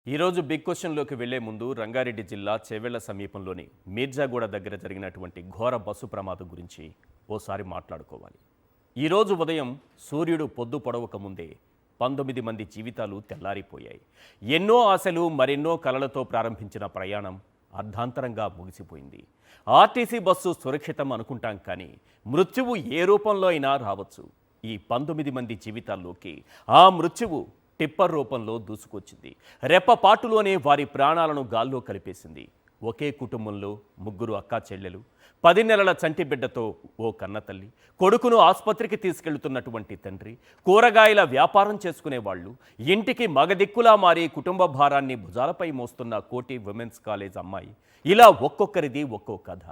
ఈరోజు బిగ్ క్వశ్చన్లోకి వెళ్లే ముందు రంగారెడ్డి జిల్లా చేవెళ్ల సమీపంలోని మీర్జాగూడ దగ్గర జరిగినటువంటి ఘోర బస్సు ప్రమాదం గురించి ఓసారి మాట్లాడుకోవాలి. ఈరోజు ఉదయం సూర్యుడు పొద్దు పొడవక ముందే 19 మంది జీవితాలు తెల్లారిపోయాయి. ఎన్నో ఆశలు మరెన్నో కలలతో ప్రారంభించిన ప్రయాణం అర్ధాంతరంగా ముగిసిపోయింది. ఆర్టీసీ బస్సు సురక్షితం అనుకుంటాం, కానీ మృత్యువు ఏ రూపంలో అయినా రావచ్చు. ఈ 19 మంది జీవితాల్లోకి ఆ మృత్యువు టిప్పర్ రూపంలో దూసుకొచ్చింది. రెప్పపాటులోనే వారి ప్రాణాలను గాల్లో కలిపేసింది. ఒకే కుటుంబంలో ముగ్గురు అక్కా చెల్లెలు, 10 నెలల చంటి బిడ్డతో ఓ కన్నతల్లి, కొడుకును ఆసుపత్రికి తీసుకెళ్తున్నటువంటి తండ్రి, కూరగాయల వ్యాపారం చేసుకునేవాళ్లు, ఇంటికి మగదిక్కులా మారి కుటుంబ భారాన్ని భుజాలపై మోస్తున్న కోటి విమెన్స్ కాలేజ్ అమ్మాయి, ఇలా ఒక్కొక్కరిది ఒక్కో కథ.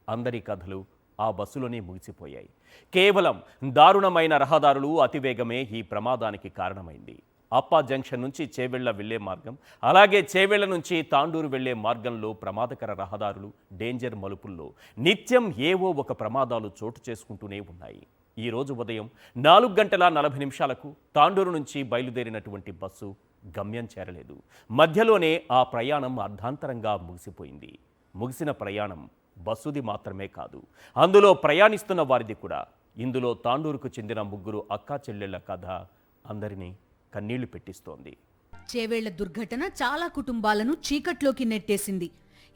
అందరి కథలు ఆ బస్సులోనే ముగిసిపోయాయి. కేవలం దారుణమైన రహదారులు, అతివేగమే ఈ ప్రమాదానికి కారణమైంది. అప్పా జంక్షన్ నుంచి చేవెళ్ల వెళ్లే మార్గం, అలాగే చేవెళ్ల నుంచి తాండూరు వెళ్లే మార్గంలో ప్రమాదకర రహదారులు, డేంజర్ మలుపుల్లో నిత్యం ఏవో ఒక ప్రమాదాలు చోటు చేసుకుంటూనే ఉన్నాయి. ఈరోజు ఉదయం 4:40 తాండూరు నుంచి బయలుదేరినటువంటి బస్సు గమ్యం చేరలేదు. మధ్యలోనే ఆ ప్రయాణం అర్ధాంతరంగా ముగిసిపోయింది. ముగిసిన ప్రయాణం బస్సుది మాత్రమే కాదు, అందులో ప్రయాణిస్తున్న వారిది కూడా. ఇందులో తాండూరుకు చెందిన ముగ్గురు అక్కా చెల్లెళ్ల కథ అందరినీ కన్నీళ్లు పెట్టిస్తోంది. చేవేళ్ల దుర్ఘటన చాలా కుటుంబాలను చీకట్లోకి నెట్టేసింది.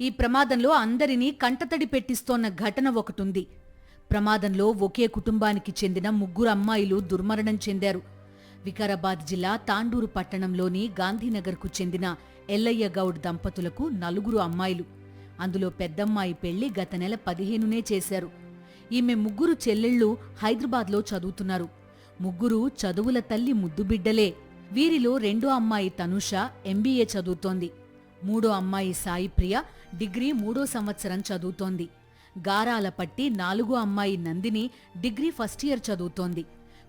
ఈ ప్రమాదంలో అందరినీ కంటతడి పెట్టిస్తోన్న ఘటన ఒకటుంది. ప్రమాదంలో ఒకే కుటుంబానికి చెందిన ముగ్గురు అమ్మాయిలు దుర్మరణం చెందారు. వికారాబాద్ జిల్లా తాండూరు పట్టణంలోని గాంధీనగర్కు చెందిన ఎల్లయ్య గౌడ్ దంపతులకు 4 అమ్మాయిలు. అందులో పెద్దమ్మాయి పెళ్లి గత నెల 15నే చేశారు. ఈమె ముగ్గురు చెల్లెళ్లు హైదరాబాద్లో చదువుతున్నారు. ముగ్గురు చదువుల తల్లి ముద్దుబిడ్డలే. వీరిలో రెండో అమ్మాయి తనుష MBA చదువుతోంది. మూడో అమ్మాయి సాయిప్రియ డిగ్రీ 3వ సంవత్సరం చదువుతోంది. గారాల పట్టి 4గో అమ్మాయి నందిని డిగ్రీ ఫస్ట్ ఇయర్ చదువుతోంది.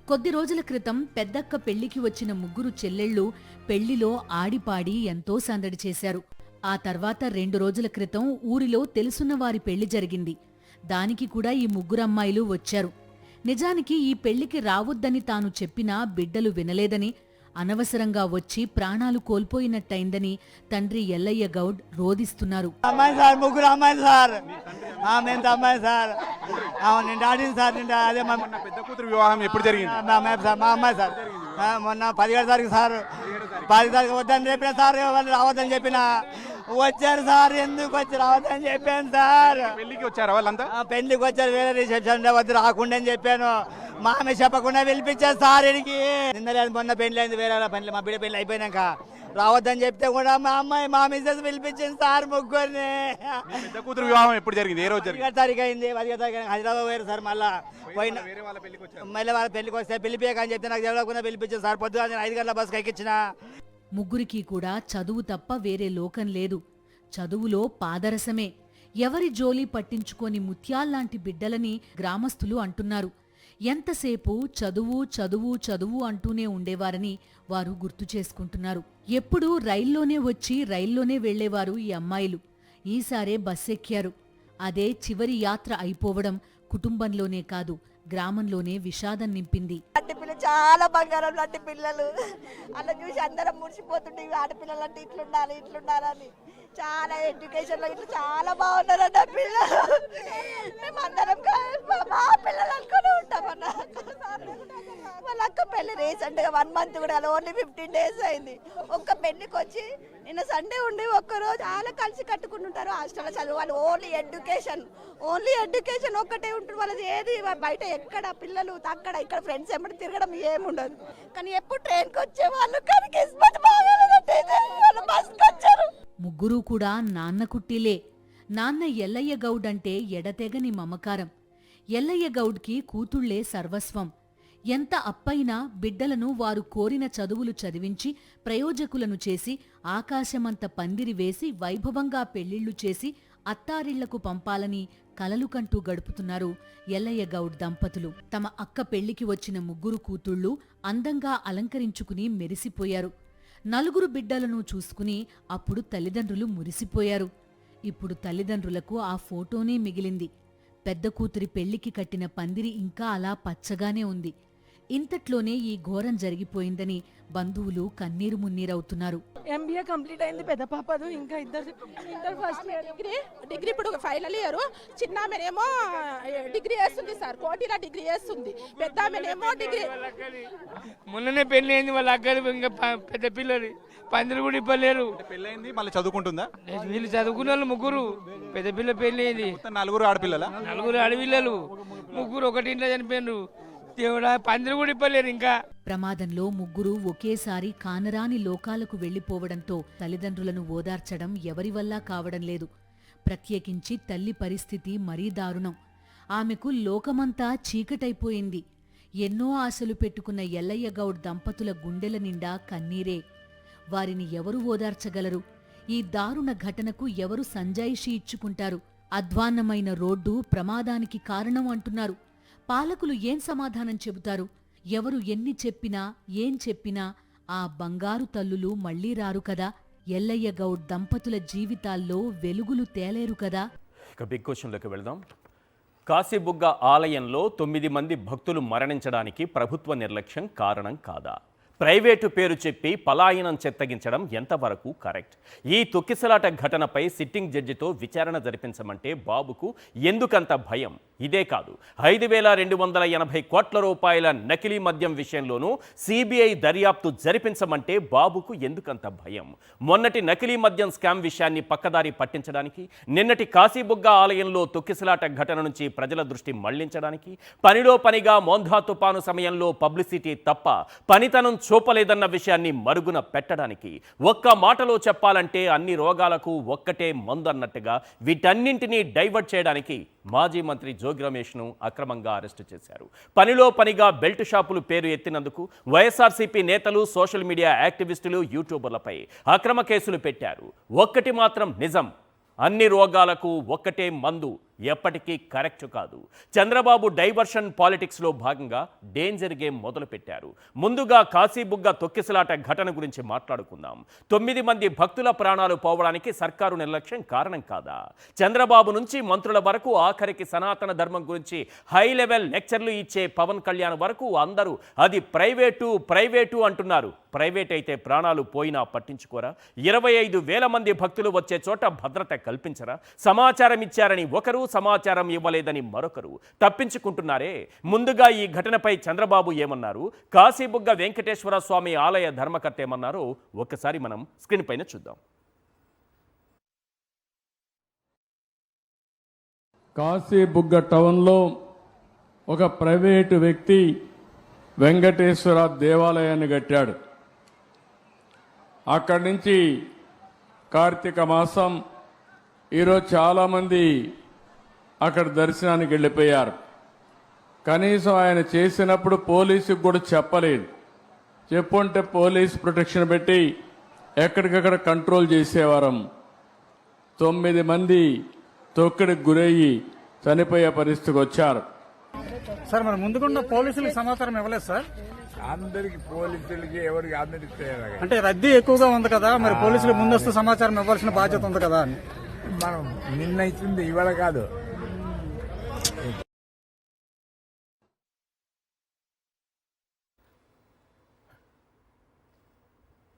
కొద్ది రోజుల క్రితం పెద్దక్క పెళ్లికి వచ్చిన ముగ్గురు చెల్లెళ్ళు పెళ్లిలో ఆడిపాడి ఎంతో సందడి చేశారు. ఆ తర్వాత 2 రోజుల క్రితం ఊరిలో తెలుసున్న వారి పెళ్లి జరిగింది. దానికి కూడా ఈ ముగ్గురమ్మాయిలు వచ్చారు. నిజానికి ఈ పెళ్లికి రావొద్దని తాను చెప్పినా బిడ్డలు వినలేదని, అనవసరంగా వచ్చి ప్రాణాలు కోల్పోయినట్టయిందని తండ్రి ఎల్లయ్య గౌడ్ రోదిస్తున్నారు. ముగ్గురు అమ్మాయిలు సార్, అమ్మాయి సార్, అదే పెద్ద కూతురు వివాహం ఎప్పుడు జరిగింది? మా అమ్మాయి సార్ మొన్న 17 తారీఖు సార్, 10 తారీఖు వద్దని చెప్పిన సార్, రావద్దని చెప్పిన వచ్చారు సార్. ఎందుకు వచ్చి రావద్దని చెప్పాను సార్. పెళ్లికి వచ్చారా వాళ్ళంతా? పెళ్లికి వచ్చారు, వేరే రిసెప్షన్ వద్దు రాకుండా అని చెప్పాను. మా ఆమె చెప్పకుండా పిలిపించారు సార్. ఇడికి నిన్నలేదు మొన్న పెళ్లి అయింది, వేరే పెళ్లి మా బిడ్డ పెళ్లి అయిపోయినాక రావద్దని చెప్తే కూడా మా అమ్మాయి మా మిస్సెస్ పిలిపించింది సార్ ముగ్గురిని. పెద్ద కూతురు వివాహం ఎప్పుడు జరిగింది? ఏ రోజు జరిగింది? 10 తారీఖు అయింది. 10 తారీఖు హైదరాబాద్ పోయారు సార్. మళ్ళీ పోయిన మళ్ళీ వాళ్ళ పెళ్లికి వస్తే పిలిపియక అని చెప్తే నాకు తెలియకుండా పిలిపించారు సార్. పొద్దుగా 5 గంటల బస్కి ఎక్కించిన. ముగ్గురికి కూడా చదువు తప్ప వేరే లోకం లేదు. చదువులో పాదరసమే. ఎవరి జోలి పట్టించుకోని ముత్యాల్లాంటి బిడ్డలని గ్రామస్తులు అంటున్నారు. ఎంతసేపు చదువు చదువు చదువు అంటూనే ఉండేవారని వారు గుర్తు చేసుకుంటున్నారు. ఎప్పుడూ రైల్లోనే వచ్చి రైల్లోనే వెళ్లేవారు ఈ అమ్మాయిలు. ఈసారే బస్సెక్కారు. అదే చివరి యాత్ర అయిపోవడం కుటుంబంలోనే కాదు, గ్రామంలోనే విషాదం నింపింది. చాలా బంగారం లాంటి పిల్లలు అలా చూసి అందరం మురిసిపోతుండే. ఆడపిల్లలు అంటే ఇట్లుండాలని చాలా ఎడ్యుకేషన్ లో ఇట్లా చాలా బాగున్నారన్న పిల్లలు. మేమందరం మా పిల్లలు అనుకుని ఉంటామన్న. వాళ్ళ అక్క పెళ్లి రీసెంట్ గా 1 మంత్ కూడా ఓన్లీ 15 days అయింది. ఒక్క పెళ్లికి వచ్చి నిన్న సండే ఉండి ఒక్కరోజు చాలా కలిసి కట్టుకుంటుంటారు. హాస్టల్లో చదువు వాళ్ళు ఓన్లీ ఎడ్యుకేషన్ ఒక్కటే ఉంటుంది వాళ్ళది. ఏది బయట ఎక్కడ పిల్లలు అక్కడ ఇక్కడ ఫ్రెండ్స్ ఎమ్మడి తిరగడం ఏముండదు. కానీ ఎప్పుడు ట్రైన్కి వచ్చేవాళ్ళు, కానీ కిస్మత్ బాగాలేదంటే వాళ్ళు బస్కి వచ్చారు. ముగ్గురూ కూడా నాన్న కుట్టిలే. నాన్న ఎల్లయ్య గౌడ్ అంటే ఎడతెగని మమకారం. ఎల్లయ్య గౌడ్కి కూతుళ్లే సర్వస్వం. ఎంత అప్పైనా బిడ్డలను వారు కోరిన చదువులు చదివించి ప్రయోజకులను చేసి ఆకాశమంత పందిరి వేసి వైభవంగా పెళ్లిళ్లు చేసి అత్తారిళ్లకు పంపాలని కలలు కంటూ గడుపుతున్నారు ఎల్లయ్య గౌడ్ దంపతులు. తమ అక్క పెళ్లికి వచ్చిన ముగ్గురు కూతుళ్లు అందంగా అలంకరించుకుని మెరిసిపోయారు. 4 బిడ్డలను చూసుకుని అప్పుడు తల్లిదండ్రులు మురిసిపోయారు. ఇప్పుడు తల్లిదండ్రులకు ఆ ఫోటోనే మిగిలింది. పెద్ద కూతురి పెళ్లికి కట్టిన పందిరి ఇంకా అలా పచ్చగానే ఉంది. ఇంతట్లోనే ఈ ఘోరం జరిగిపోయిందని బంధువులు కన్నీరు మున్నీరవుతున్నారు. ఎంబీఏ కంప్లీట్ అయింది పెద్ద పాపదు, ఇంకా ఇంటర్ ఫస్ట్ ఇయర్. డిగ్రీ ఇప్పుడు ఫైనల్ ఇయర్. చిన్న ఆమెనేమో డిగ్రీ చేస్తుంది సార్, కోటిలో డిగ్రీ చేస్తుంది. పెద్ద ఆమెనేమో డిగ్రీ. మొన్ననే పెళ్లి అయింది వాళ్ళ అక్కలు, ఇంకా పెద్ద పిల్లలు పందులు కూడా ఇవ్వలేరు. పెళ్ళైంది మళ్ళీ చదువుకుంటుందా? వీళ్ళు చదువుకున్న వాళ్ళు ముగ్గురు, పెద్ద పిల్ల పెళ్లి అయింది. నలుగురు ఆడపిల్లల? నలుగురు ఆడపిల్లలు, ముగ్గురు ఒకటి ఇంట్లో చనిపోయినారు. దేవుడా, పందులు కూడా ఇవ్వలేరు. ఇంకా ప్రమాదంలో ముగ్గురు ఒకేసారి కానరాని లోకాలకు వెళ్లిపోవడంతో తల్లిదండ్రులను ఓదార్చడం ఎవరి వల్ల కావడం లేదు. ప్రత్యేకించి తల్లి పరిస్థితి మరీ దారుణం. ఆమెకు లోకమంతా చీకటైపోయింది. ఎన్నో ఆశలు పెట్టుకున్న ఎల్లయ్య గౌడ్ దంపతుల గుండెల నిండా కన్నీరే. వారిని ఎవరు ఓదార్చగలరు? ఈ దారుణ ఘటనకు ఎవరు సంజాయిషీ ఇచ్చుకుంటారు? అధ్వాన్నమైన రోడ్డు ప్రమాదానికి కారణం అంటున్నారు. పాలకులు ఏం సమాధానం చెబుతారు? ఎవరు ఎన్ని చెప్పినా ఏం చెప్పినా ఆ బంగారు తల్లులు మళ్లీ రారు కదా. ఎల్లయ్య గౌడ్ దంపతుల జీవితాల్లో వెలుగులు తేలేరు కదా. ఇక బిగ్ క్వశ్చన్లోకి వెళ్దాం. కాశీబుగ్గ ఆలయంలో 9 మంది భక్తులు మరణించడానికి ప్రభుత్వ నిర్లక్ష్యం కారణం కాదా? ప్రైవేటు పేరు చెప్పి పలాయనం చెత్తగించడం ఎంతవరకు కరెక్ట్? ఈ తొక్కిసలాట ఘటనపై సిట్టింగ్ జడ్జితో విచారణ జరిపించమంటే బాబుకు ఎందుకంత భయం? ఇదే కాదు, 5,280 కోట్ల రూపాయల నకిలీ మద్యం విషయంలోనూ సిబిఐ దర్యాప్తు జరిపించమంటే బాబుకు ఎందుకంత భయం? మొన్నటి నకిలీ మద్యం స్కామ్ విషయాన్ని పక్కదారి పట్టించడానికి, నిన్నటి కాశీబుగ్గ ఆలయంలో తొక్కిసలాట ఘటన నుంచి ప్రజల దృష్టి మళ్లించడానికి, పనిలో పనిగా మోంధా తుపాను సమయంలో పబ్లిసిటీ తప్ప పనితనం చూపలేదన్న విషయాన్ని మరుగున పెట్టడానికి, ఒక్క మాటలో చెప్పాలంటే అన్ని రోగాలకు ఒక్కటే మందు అన్నట్టుగా వీటన్నింటినీ డైవర్ట్ చేయడానికి మాజీ మంత్రి జోగి రమేష్ను అక్రమంగా అరెస్టు చేశారు. పనిలో పనిగా బెల్ట్ షాపులు పేరు ఎత్తినందుకు వైఎస్ఆర్సీపీ నేతలు, సోషల్ మీడియా యాక్టివిస్టులు, యూట్యూబర్లపై అక్రమ కేసులు పెట్టారు. ఒక్కటి మాత్రం నిజం, అన్ని రోగాలకు ఒక్కటే మందు ఎప్పటికీ కరెక్ట్ కాదు. చంద్రబాబు డైవర్షన్ పాలిటిక్స్లో భాగంగా డేంజర్ గేమ్ మొదలుపెట్టారు. ముందుగా కాశీబుగ్గ తొక్కిసలాట ఘటన గురించి మాట్లాడుకుందాం. 9 మంది భక్తుల ప్రాణాలు పోవడానికి సర్కారు నిర్లక్ష్యం కారణం కాదా? చంద్రబాబు నుంచి మంత్రుల వరకు, ఆఖరికి సనాతన ధర్మం గురించి హై లెవెల్ లెక్చర్లు ఇచ్చే పవన్ కళ్యాణ్ వరకు అందరూ అది ప్రైవేటు అంటున్నారు. ప్రైవేట్ అయితే ప్రాణాలు పోయినా పట్టించుకోరా? 25,000 మంది భక్తులు వచ్చే చోట భద్రత కల్పించరా? సమాచారం ఇచ్చారని ఒకరు, సమాచారం ఇవ్వలేదని మరొకరు తప్పించుకుంటున్నారే. ముందుగా ఈ ఘటనపై చంద్రబాబు ఏమన్నారు, కాశీబుగ్గ వెంకటేశ్వర స్వామి ఆలయ ధర్మకర్త ఏమన్నారో ఒక్కసారి మనం స్క్రీన్ పైన చూద్దాం. కాశీబుగ్గ టౌన్లో ఒక ప్రైవేటు వ్యక్తి వెంకటేశ్వర దేవాలయాన్ని కట్టాడు. అక్కడి నుంచి కార్తీక మాసం ఈరోజు చాలామంది అక్కడ దర్శనానికి వెళ్ళిపోయారు. కనీసం ఆయన చేసినప్పుడు పోలీసుకు కూడా చెప్పలేదు. చెప్పుంటే పోలీస్ ప్రొటెక్షన్ పెట్టి ఎక్కడికక్కడ కంట్రోల్ చేసేవారం. 9 మంది తొక్కిడికి గురయ్యి చనిపోయే పరిస్థితికి వచ్చారు. సార్ మరి ముందుకున్న పోలీసులకు సమాచారం ఇవ్వలేదు సార్? అందరికి పోలీసులకి ఎవరికి అందరికి అంటే రద్దీ ఎక్కువగా ఉంది కదా, మరి పోలీసులకు ముందస్తు సమాచారం ఇవ్వాల్సిన బాధ్యత ఉంది కదా అని మనం నిర్ణయిస్తుంది ఇవాళ కాదు.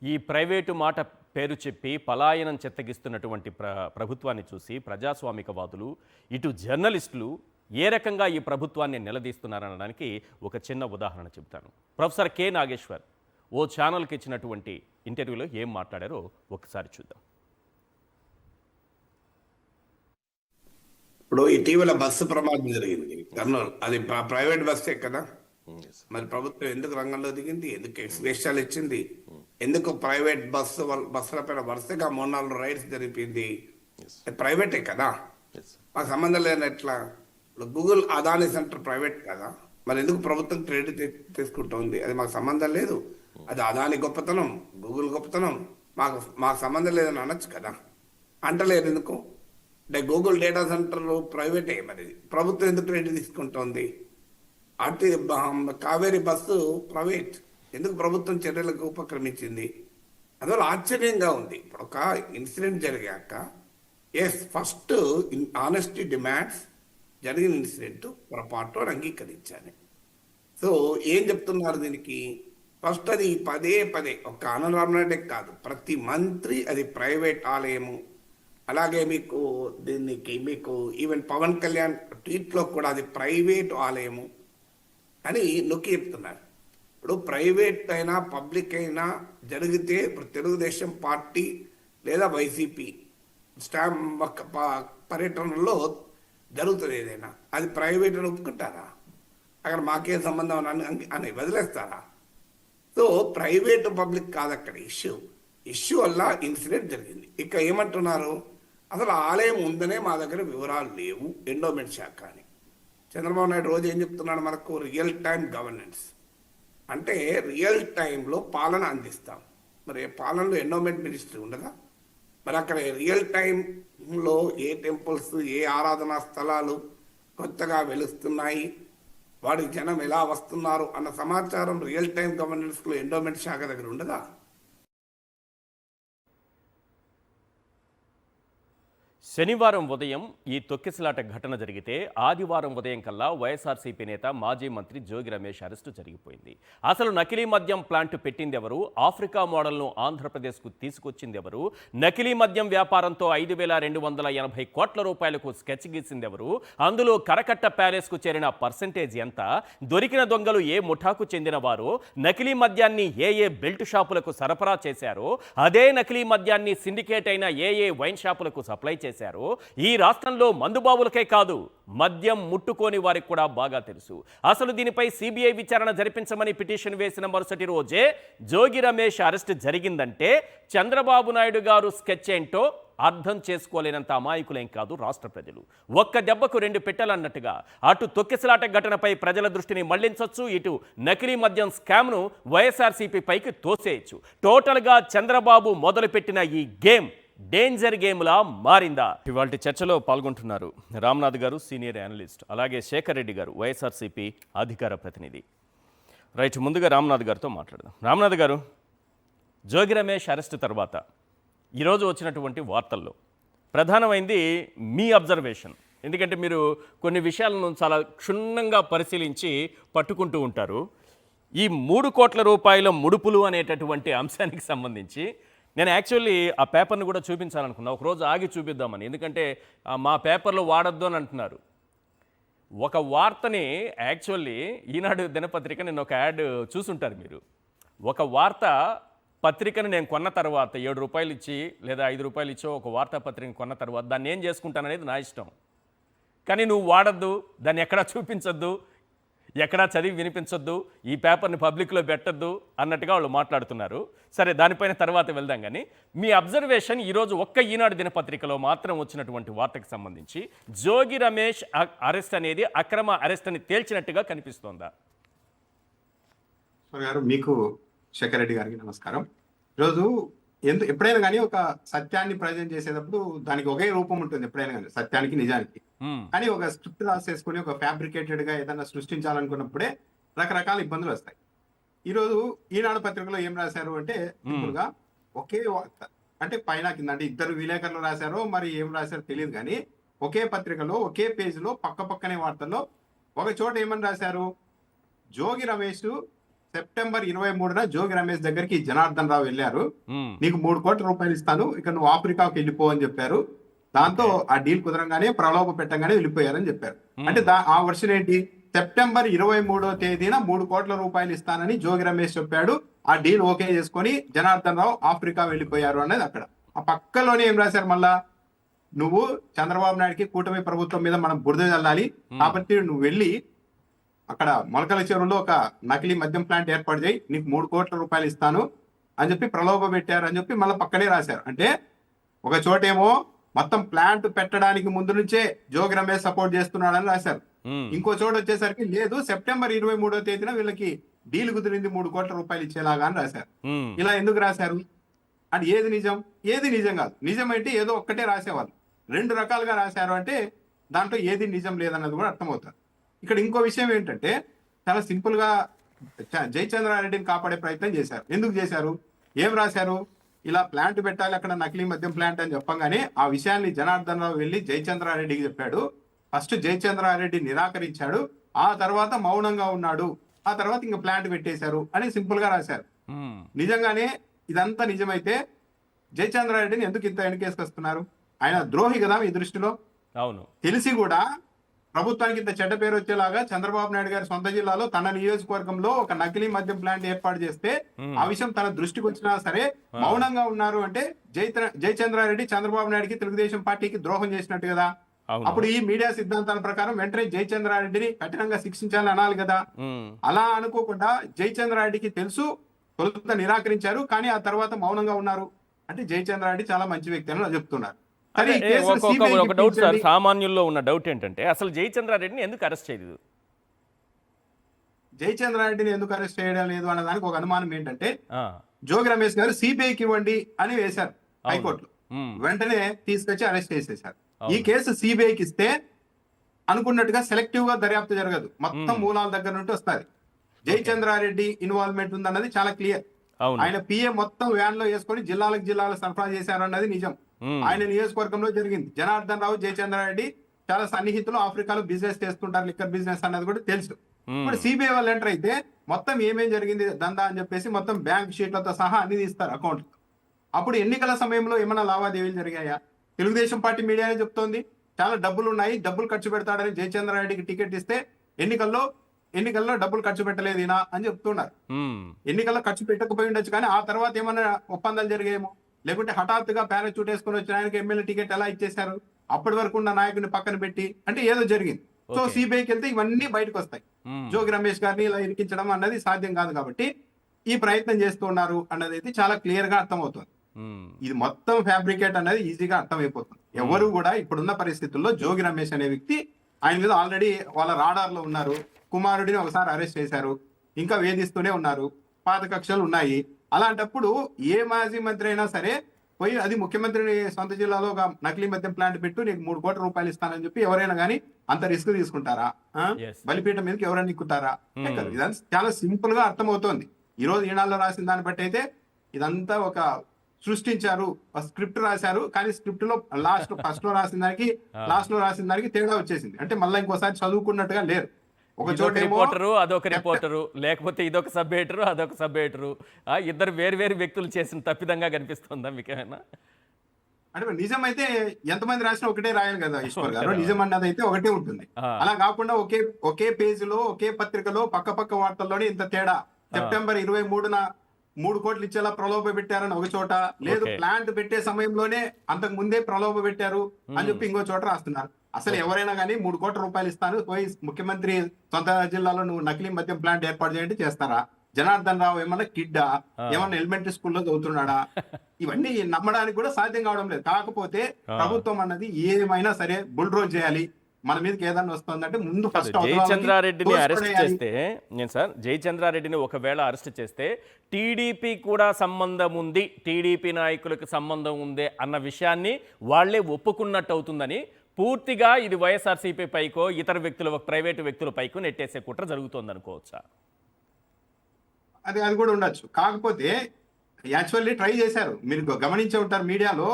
ఈ ప్రైవేటు మాట పేరు చెప్పి పలాయనం చెత్తగిస్తున్నటువంటి ప్రభుత్వాన్ని చూసి ప్రజాస్వామికవాదులు, ఇటు జర్నలిస్టులు ఏ రకంగా ఈ ప్రభుత్వాన్ని నిలదీస్తున్నారనడానికి ఒక చిన్న ఉదాహరణ చెబుతాను. ప్రొఫెసర్ కె నాగేశ్వర్ ఓ ఛానల్కి ఇచ్చినటువంటి ఇంటర్వ్యూలో ఏం మాట్లాడారో ఒకసారి చూద్దాం. ఇప్పుడు ఇటీవల బస్సు ప్రమాదం జరిగింది కర్నూలు. అది ప్రైవేట్ బస్సే కదా, మరి ప్రభుత్వం ఎందుకు రంగంలో దిగింది? ఎందుకు ఎక్స్గ్రేషన్లు ఇచ్చింది? ఎందుకు ప్రైవేట్ బస్సుల పైన వరుసగా 3-4 రైడ్స్ జరిపింది? ప్రైవేటే కదా, మాకు సంబంధం లేని ఎట్లా? గూగుల్ అదాని సెంటర్ ప్రైవేట్ కదా, మరి ఎందుకు ప్రభుత్వం క్రెడిట్ తీసుకుంటుంది? అది మాకు సంబంధం లేదు. అది అదాని గొప్పతనం, గూగుల్ గొప్పతనం, మాకు సంబంధం లేదని అనొచ్చు కదా. అంటలేదు ఎందుకు? అంటే గూగుల్ డేటా సెంటర్ ప్రైవేటే, మరి ప్రభుత్వం ఎందుకు క్రెడిట్ తీసుకుంటోంది? అటు కావేరీ బస్సు ప్రైవేట్, ఎందుకు ప్రభుత్వం చర్యలకు ఉపక్రమించింది? అందువల్ల ఆశ్చర్యంగా ఉంది. ఇప్పుడు ఒక ఇన్సిడెంట్ జరిగాక ఫస్ట్ ఆనెస్టీ డిమాండ్స్, జరిగిన ఇన్సిడెంట్ పొరపాటు అని అంగీకరించాను. సో ఏం చెప్తున్నారు దీనికి? ఫస్ట్ అది పదే పదే ఒక్క ఆనంద రామనాయుడే కాదు, ప్రతి మంత్రి అది ప్రైవేట్ ఆలయము. అలాగే మీకు ఈవెన్ పవన్ కళ్యాణ్ ట్వీట్లో కూడా అది ప్రైవేట్ ఆలయము అని నొక్కి చెప్తున్నారు. ఇప్పుడు ప్రైవేట్ అయినా పబ్లిక్ అయినా జరిగితే ఇప్పుడు తెలుగుదేశం పార్టీ లేదా వైసీపీ పర్యటనలో జరుగుతుంది ఏదైనా, అది ప్రైవేట్ అని ఒప్పుకుంటారా? అక్కడ మాకేం సంబంధం అని వదిలేస్తారా? సో ప్రైవేట్ పబ్లిక్ కాదు అక్కడ ఇష్యూ వల్ల ఇన్సిడెంట్ జరిగింది. ఇక ఏమంటున్నారు, అసలు ఆలయం ఉందనే మా దగ్గర వివరాలు లేవు ఎండోమెంట్ శాఖ అని. చంద్రబాబు నాయుడు రోజు ఏం చెప్తున్నాడు మనకు, రియల్ టైం గవర్నెన్స్ అంటే రియల్ టైంలో పాలన అందిస్తాం. మరి పాలనలో ఎండోమెంట్ మినిస్ట్రీ ఉండదా? మరి అక్కడ రియల్ టైంలో ఏ టెంపుల్స్, ఏ ఆరాధనా స్థలాలు కొత్తగా వెలుస్తున్నాయి, వాడికి జనం ఎలా వస్తున్నారు అన్న సమాచారం రియల్ టైం గవర్నెన్స్లో ఎండోమెంట్ శాఖ దగ్గర ఉండదా? శనివారం ఉదయం ఈ తొక్కిసలాట ఘటన జరిగితే ఆదివారం ఉదయం కల్లా వైఎస్ఆర్సీపీ నేత మాజీ మంత్రి జోగి రమేష్ అరెస్టు జరిగిపోయింది. అసలు నకిలీ మద్యం ప్లాంట్ పెట్టింది ఎవరు? ఆఫ్రికా మోడల్ను ఆంధ్రప్రదేశ్కు తీసుకొచ్చింది ఎవరు? నకిలీ మద్యం వ్యాపారంతో 5,280 కోట్ల రూపాయలకు స్కెచ్ గీసింది ఎవరు? అందులో కరకట్ట ప్యాలెస్కు చేరిన పర్సెంటేజ్ ఎంత? దొరికిన దొంగలు ఏ ముఠాకు చెందిన వారు? నకిలీ మద్యాన్ని ఏ బెల్ట్ షాపులకు సరఫరా చేశారో, అదే నకిలీ మద్యాన్ని సిండికేట్ అయిన ఏ వైన్ షాపులకు సప్లై చేశారు. ఈ రాష్ట్రంలో మందుబాబులకే కాదు, మద్యం ముట్టుకోని వారికి కూడా బాగా తెలుసు. అసలు దీనిపై సిబిఐ విచారణ జరిపించమని పిటిషన్ వేసిన మరుసటి రోజే జోగి రమేష్ అరెస్ట్ జరిగిందంటే చంద్రబాబు నాయుడు గారు స్కెచ్ ఏంటో అర్థం చేసుకోలేనంత అమాయకులేం కాదు రాష్ట్ర ప్రజలు. ఒక్క దెబ్బకు 2 పెట్టెలన్నట్టుగా అటు తొక్కిసలాట ఘటనపై ప్రజల దృష్టిని మళ్లించవచ్చు, ఇటు నకిలీ మద్యం స్కామ్ను వైఎస్ఆర్సీపీ పైకి తోసేయచ్చు. టోటల్గా చంద్రబాబు మొదలుపెట్టిన ఈ గేమ్ డేంజర్ గేమ్లా మారిందా? ఇవాళ చర్చలో పాల్గొంటున్నారు రామ్నాథ్ గారు, సీనియర్ అనలిస్ట్, అలాగే శేఖర్ రెడ్డి గారు, వైఎస్ఆర్సీపీ అధికార ప్రతినిధి. రైట్, ముందుగా రామ్నాథ్ గారితో మాట్లాడదాం. రామ్నాథ్ గారు, జోగి రమేష్ అరెస్ట్ తర్వాత ఈరోజు వచ్చినటువంటి వార్తల్లో ప్రధానమైంది మీ అబ్జర్వేషన్. ఎందుకంటే మీరు కొన్ని విషయాలను చాలా క్షుణ్ణంగా పరిశీలించి పట్టుకుంటూ ఉంటారు. ఈ 3 కోట్ల రూపాయల ముడుపులు అనేటటువంటి అంశానికి సంబంధించి నేను యాక్చువల్లీ ఆ పేపర్ని కూడా చూపించాలనుకున్నా, ఒకరోజు ఆగి చూపిద్దామని. ఎందుకంటే మా పేపర్లో వాడద్దు అని అంటున్నారు. ఒక వార్తని యాక్చువల్లీ ఈనాడు దినపత్రిక, నేను ఒక యాడ్ చూసుంటారు మీరు. ఒక వార్త పత్రికను నేను కొన్న తర్వాత 7 రూపాయలు ఇచ్చి లేదా 5 రూపాయలు ఇచ్చో ఒక వార్తాపత్రికను కొన్న తర్వాత దాన్ని ఏం చేసుకుంటాననేది నా ఇష్టం. కానీ నువ్వు వాడద్దు, దాన్ని ఎక్కడా చూపించొద్దు, ఎక్కడా చదివి వినిపించొద్దు, ఈ పేపర్ని పబ్లిక్లో పెట్టద్దు అన్నట్టుగా వాళ్ళు మాట్లాడుతున్నారు. సరే, దానిపైన తర్వాత వెళ్దాం. కానీ మీ అబ్జర్వేషన్ ఈరోజు ఒక్క ఈనాడు దినపత్రికలో మాత్రం వచ్చినటువంటి వార్తకు సంబంధించి జోగి రమేష్ అరెస్ట్ అనేది అక్రమ అరెస్ట్ అని తేల్చినట్టుగా కనిపిస్తోందా? గారు, మీకు శేఖర్ రెడ్డి గారికి నమస్కారం. ఈరోజు ఎప్పుడైనా కానీ ఒక సత్యాన్ని ప్రజెంట్ చేసేటప్పుడు దానికి ఒకే రూపం ఉంటుంది, ఎప్పుడైనా కానీ సత్యానికి నిజానికి. కానీ ఒక స్క్రిప్ట్ రాసేసుకుని ఒక ఫ్యాబ్రికేటెడ్ గా ఏదైనా సృష్టించాలనుకున్నప్పుడే రకరకాల ఇబ్బందులు వస్తాయి. ఈరోజు ఈనాడు పత్రికలో ఏం రాశారు అంటే సింపుల్ గా ఒకే వార్త, అంటే పైన కింద, అంటే 2 విలేకరులు రాశారో మరి ఏం రాశారో తెలియదు, కానీ ఒకే పత్రికలో ఒకే పేజ్ లో పక్కనే వార్తల్లో ఒక చోట ఏమని రాశారు, జోగి రమేష్ సెప్టెంబర్ 23న జోగి రమేష్ దగ్గరికి జనార్దన్ రావు వెళ్ళారు, నీకు 3 కోట్ల రూపాయలు ఇస్తాను, ఇక నువ్వు ఆఫ్రికాకి వెళ్ళిపో అని చెప్పారు. దాంతో ఆ డీల్ కుదరంగానే ప్రలోభ పెట్టంగానే వెళ్ళిపోయారని చెప్పారు. అంటే ఆ వర్షన్ ఏంటి, సెప్టెంబర్ 23వ తేదీన 3 కోట్ల రూపాయలు ఇస్తానని జోగి రమేష్ చెప్పాడు, ఆ డీల్ ఓకే చేసుకొని జనార్దన్ రావు ఆఫ్రికా వెళ్ళిపోయారు అనేది అక్కడ. ఆ పక్కలోనే ఏం రాశారు, మళ్ళా నువ్వు చంద్రబాబు నాయుడికి కూటమి ప్రభుత్వం మీద మనం బురద చల్లాలి, కాబట్టి నువ్వు వెళ్ళి అక్కడ మొలకల చెరువులో ఒక నకిలీ మద్యం ప్లాంట్ ఏర్పాటు చేయి, నీకు 3 కోట్ల రూపాయలు ఇస్తాను అని చెప్పి ప్రలోభ పెట్టారు అని చెప్పి మళ్ళీ పక్కనే రాశారు. అంటే ఒక చోటేమో మొత్తం ప్లాంట్ పెట్టడానికి ముందు నుంచే జోగి రమేష్ సపోర్ట్ చేస్తున్నాడని రాశారు, ఇంకో చోట వచ్చేసరికి లేదు సెప్టెంబర్ 23వ తేదీన వీళ్ళకి డీల్ కుదిరింది 3 కోట్ల రూపాయలు ఇచ్చేలాగా అని రాశారు. ఇలా ఎందుకు రాశారు అంటే ఏది నిజం ఏది నిజం కాదు, నిజం అంటే ఏదో ఒక్కటే రాసేవాళ్ళు, 2 రకాలుగా రాశారు అంటే దాంట్లో ఏది నిజం లేదన్నది కూడా అర్థమవుతుంది. ఇక్కడ ఇంకో విషయం ఏంటంటే చాలా సింపుల్ గా జయచంద్రారెడ్డిని కాపాడే ప్రయత్నం చేశారు. ఎందుకు చేశారు, ఏం రాశారు, ఇలా ప్లాంట్ పెట్టాలి అక్కడ నకిలీ మద్యం ప్లాంట్ అని చెప్పగానే ఆ విషయాన్ని జనార్దన్ రావు వెళ్ళి జయచంద్రారెడ్డికి చెప్పాడు. ఫస్ట్ జయచంద్రారెడ్డి నిరాకరించాడు, ఆ తర్వాత మౌనంగా ఉన్నాడు ఆ తర్వాత ఇంకా ప్లాంట్ పెట్టేశారు అని సింపుల్ గా రాశారు. నిజంగానే ఇదంతా నిజమైతే జయచంద్రారెడ్డిని ఎందుకు ఇంత వెనకేసుకొస్తున్నారు? ఆయన ద్రోహి కదా మీ దృష్టిలో? అవును. తెలిసి కూడా ప్రభుత్వానికి ఇంత చెడ్డ పేరు వచ్చేలాగా చంద్రబాబు నాయుడు గారి సొంత జిల్లాలో తన నియోజకవర్గంలో ఒక నకిలీ మద్యం ప్లాంట్ ఏర్పాటు చేస్తే ఆ విషయం తన దృష్టికి వచ్చినా సరే మౌనంగా ఉన్నారు అంటే జయచంద్రారెడ్డి చంద్రబాబు నాయుడుకి తెలుగుదేశం పార్టీకి ద్రోహం చేసినట్టు కదా. అప్పుడు ఈ మీడియా సిద్ధాంతాల ప్రకారం వెంటనే జయచంద్రారెడ్డిని కఠినంగా శిక్షించాలని అనాలి కదా. అలా అనుకోకుండా జయచంద్రారెడ్డికి తెలుసు, తొలుత నిరాకరించారు, కానీ ఆ తర్వాత మౌనంగా ఉన్నారు అంటే జయచంద్రారెడ్డి చాలా మంచి వ్యక్తి అని చెప్తున్నారు. ఒక డౌట్ సార్, సామాన్యుల్లో ఉన్న డౌట్ ఏంటంటే అసలు జయచంద్రారెడ్డిని ఎందుకు అరెస్ట్ చేయలేదు? జయచంద్రారెడ్డిని ఎందుకు అరెస్ట్ చేయడం లేదు అనే దానికి ఒక అనుమానం ఏంటంటే జోగి రమేష్ గారు సిబిఐకి ఇవ్వండి అని వేశారు హైకోర్టులో. వెంటనే తీసుకొచ్చి అరెస్ట్ చేసేశారు. ఈ కేసు సిబిఐకి ఇస్తే అనుకున్నట్టుగా సెలెక్టివ్ గా దర్యాప్తు జరగదు, మొత్తం మూలాల దగ్గర నుండి వస్తుంది. జయచంద్రారెడ్డి ఇన్వాల్వ్మెంట్ ఉందన్నది చాలా క్లియర్. ఆయన పిఏ మొత్తం వ్యాన్ లో వేసుకొని జిల్లాలకు సరఫరా చేశారు అన్నది నిజం. ఆయన నియోజకవర్గంలో జరిగింది. జనార్దన్ రావు జయచంద్రారెడ్డి చాలా సన్నిహితులు, ఆఫ్రికాలో బిజినెస్ చేస్తుంటారు, లిక్కర్ బిజినెస్ అన్నది కూడా తెలుసు. ఇప్పుడు సిబిఐ వాళ్ళు ఎంటర్ అయితే మొత్తం ఏమేం జరిగింది దందా అని చెప్పేసి మొత్తం బ్యాంక్ షీట్లతో సహా అన్ని తీస్తారు అకౌంట్. అప్పుడు ఎన్నికల సమయంలో ఏమైనా లావాదేవీలు జరిగాయా? తెలుగుదేశం పార్టీ మీడియానే చెప్తోంది చాలా డబ్బులు ఉన్నాయి, డబ్బులు ఖర్చు పెడతాడని జయచంద్రారెడ్డికి టికెట్ ఇస్తే ఎన్నికల్లో డబ్బులు ఖర్చు పెట్టలేదు ఈయన అని చెప్తున్నారు. ఎన్నికల్లో ఖర్చు పెట్టకపోయి ఉండొచ్చు, కానీ ఆ తర్వాత ఏమైనా ఒప్పందాలు జరిగాయేమో, లేకుంటే హఠాత్తుగా పారాచూట్ వేసుకుని వచ్చిన ఆయనకి ఎమ్మెల్యే టికెట్ ఎలా ఇచ్చేశారు, అప్పటి వరకు ఉన్న నాయకుడిని పక్కన పెట్టి, అంటే ఏదో జరిగింది. సో సిబిఐకి వెళ్తే ఇవన్నీ బయటకు వస్తాయి. జోగి రమేష్ గారిని ఇలా ఇరికించడం అన్నది సాధ్యం కాదు కాబట్టి ఈ ప్రయత్నం చేస్తున్నారు అన్నది అయితే చాలా క్లియర్ గా అర్థమవుతుంది. ఇది మొత్తం ఫ్యాబ్రికేట్ అనేది ఈజీగా అర్థమైపోతుంది. ఎవరు కూడా ఇప్పుడున్న పరిస్థితుల్లో జోగి రమేష్ అనే వ్యక్తి ఆయన మీద ఆల్రెడీ వాళ్ళ రాడార్ లో ఉన్నారు. కుమారుడిని ఒకసారి అరెస్ట్ చేశారు, ఇంకా వేధిస్తూనే ఉన్నారు, పాత కక్షలు ఉన్నాయి. అలాంటప్పుడు ఏ మాజీ మంత్రి అయినా సరే పోయి అది ముఖ్యమంత్రి సొంత జిల్లాలో ఒక నకిలీ మద్యం ప్లాంట్ పెట్టు, నీకు 3 కోట్ల రూపాయలు ఇస్తానని చెప్పి ఎవరైనా కానీ అంత రిస్క్ తీసుకుంటారా? బలిపీఠం మీదకి ఎవరైనా ఎక్కుతారా? ఇదంతా చాలా సింపుల్ గా అర్థమవుతోంది. ఈ రోజు ఈనాడులో రాసిన దాన్ని బట్టి అయితే ఇదంతా ఒక సృష్టించారు, స్క్రిప్ట్ రాశారు, కానీ స్క్రిప్ట్ లో ఫస్ట్ లో రాసిన దానికి లాస్ట్ లో రాసిన దానికి తేడా వచ్చేసింది. అంటే మళ్ళీ ఇంకోసారి చదువుకున్నట్టుగా లేరు. ఒక చోట రిపోర్టరు అదొక రిపోర్టరు, లేకపోతే ఇదొక సబ్ ఎడిటరు అదొక సబ్ ఎడిటరు, ఇద్దరు వేరు వ్యక్తులు చేసిన తప్పిదంగా కనిపిస్తుందా మీకేమైనా? అంటే నిజం అయితే ఎంతమంది రాసినా ఒకటే రాయాలి కదా ఈశ్వర్ గారు, నిజం అన్నది అయితే ఒకటే ఉంటుంది. అలా కాకుండా ఒకే పేజీలో ఒకే పత్రికలో పక్క వార్తల్లోనే ఇంత తేడా. సెప్టెంబర్ 23న 3 కోట్లు ఇచ్చేలా ప్రలోభ పెట్టారని ఒక చోట, లేదు ప్లాంట్ పెట్టే సమయంలోనే అంతకు ముందే ప్రలోభ పెట్టారు అని చెప్పి ఇంకో చోట రాస్తున్నారు. అసలు ఎవరైనా కానీ 3 కోట్ల రూపాయలు ఇస్తాను పోయి ముఖ్యమంత్రి సొంత జిల్లాలో నువ్వు నకిలీ మద్యం ప్లాంట్ ఏర్పాటు చేయండి చేస్తారా? జనార్దన్ రావు ఏమన్నా కిడ్డా, ఏమన్నా ఎలిమెంటరీ స్కూల్లో చదువుతున్నాడా? ఇవన్నీ నమ్మడానికి కూడా సాధ్యం కావడం లేదు. కాకపోతే ప్రభుత్వం అన్నది ఏమైనా సరే బుల్డ్రోజ్ చేయాలి, మన మీదకి ఏదన్నా వస్తుందంటే ముందు ఫస్ట్ జయచంద్రారెడ్డిని అరెస్ట్ చేస్తే జయచంద్రారెడ్డిని ఒకవేళ అరెస్ట్ చేస్తే టీడీపీ కూడా సంబంధం ఉంది, టీడీపీ నాయకులకు సంబంధం ఉంది అన్న విషయాన్ని వాళ్లే ఒప్పుకున్నట్టు అవుతుందని పూర్తిగా ఇది వైఎస్ఆర్సీపీ పైకో ఇతర వ్యక్తుల ప్రైవేటు వ్యక్తుల పైకో నెట్టేసే కుట్ర జరుగుతోంది అనుకోవచ్చా? అది కూడా ఉండొచ్చు. కాకపోతే యాక్చువల్లీ ట్రై చేశారు, మీరు గమనించే ఉంటారు మీడియాలో,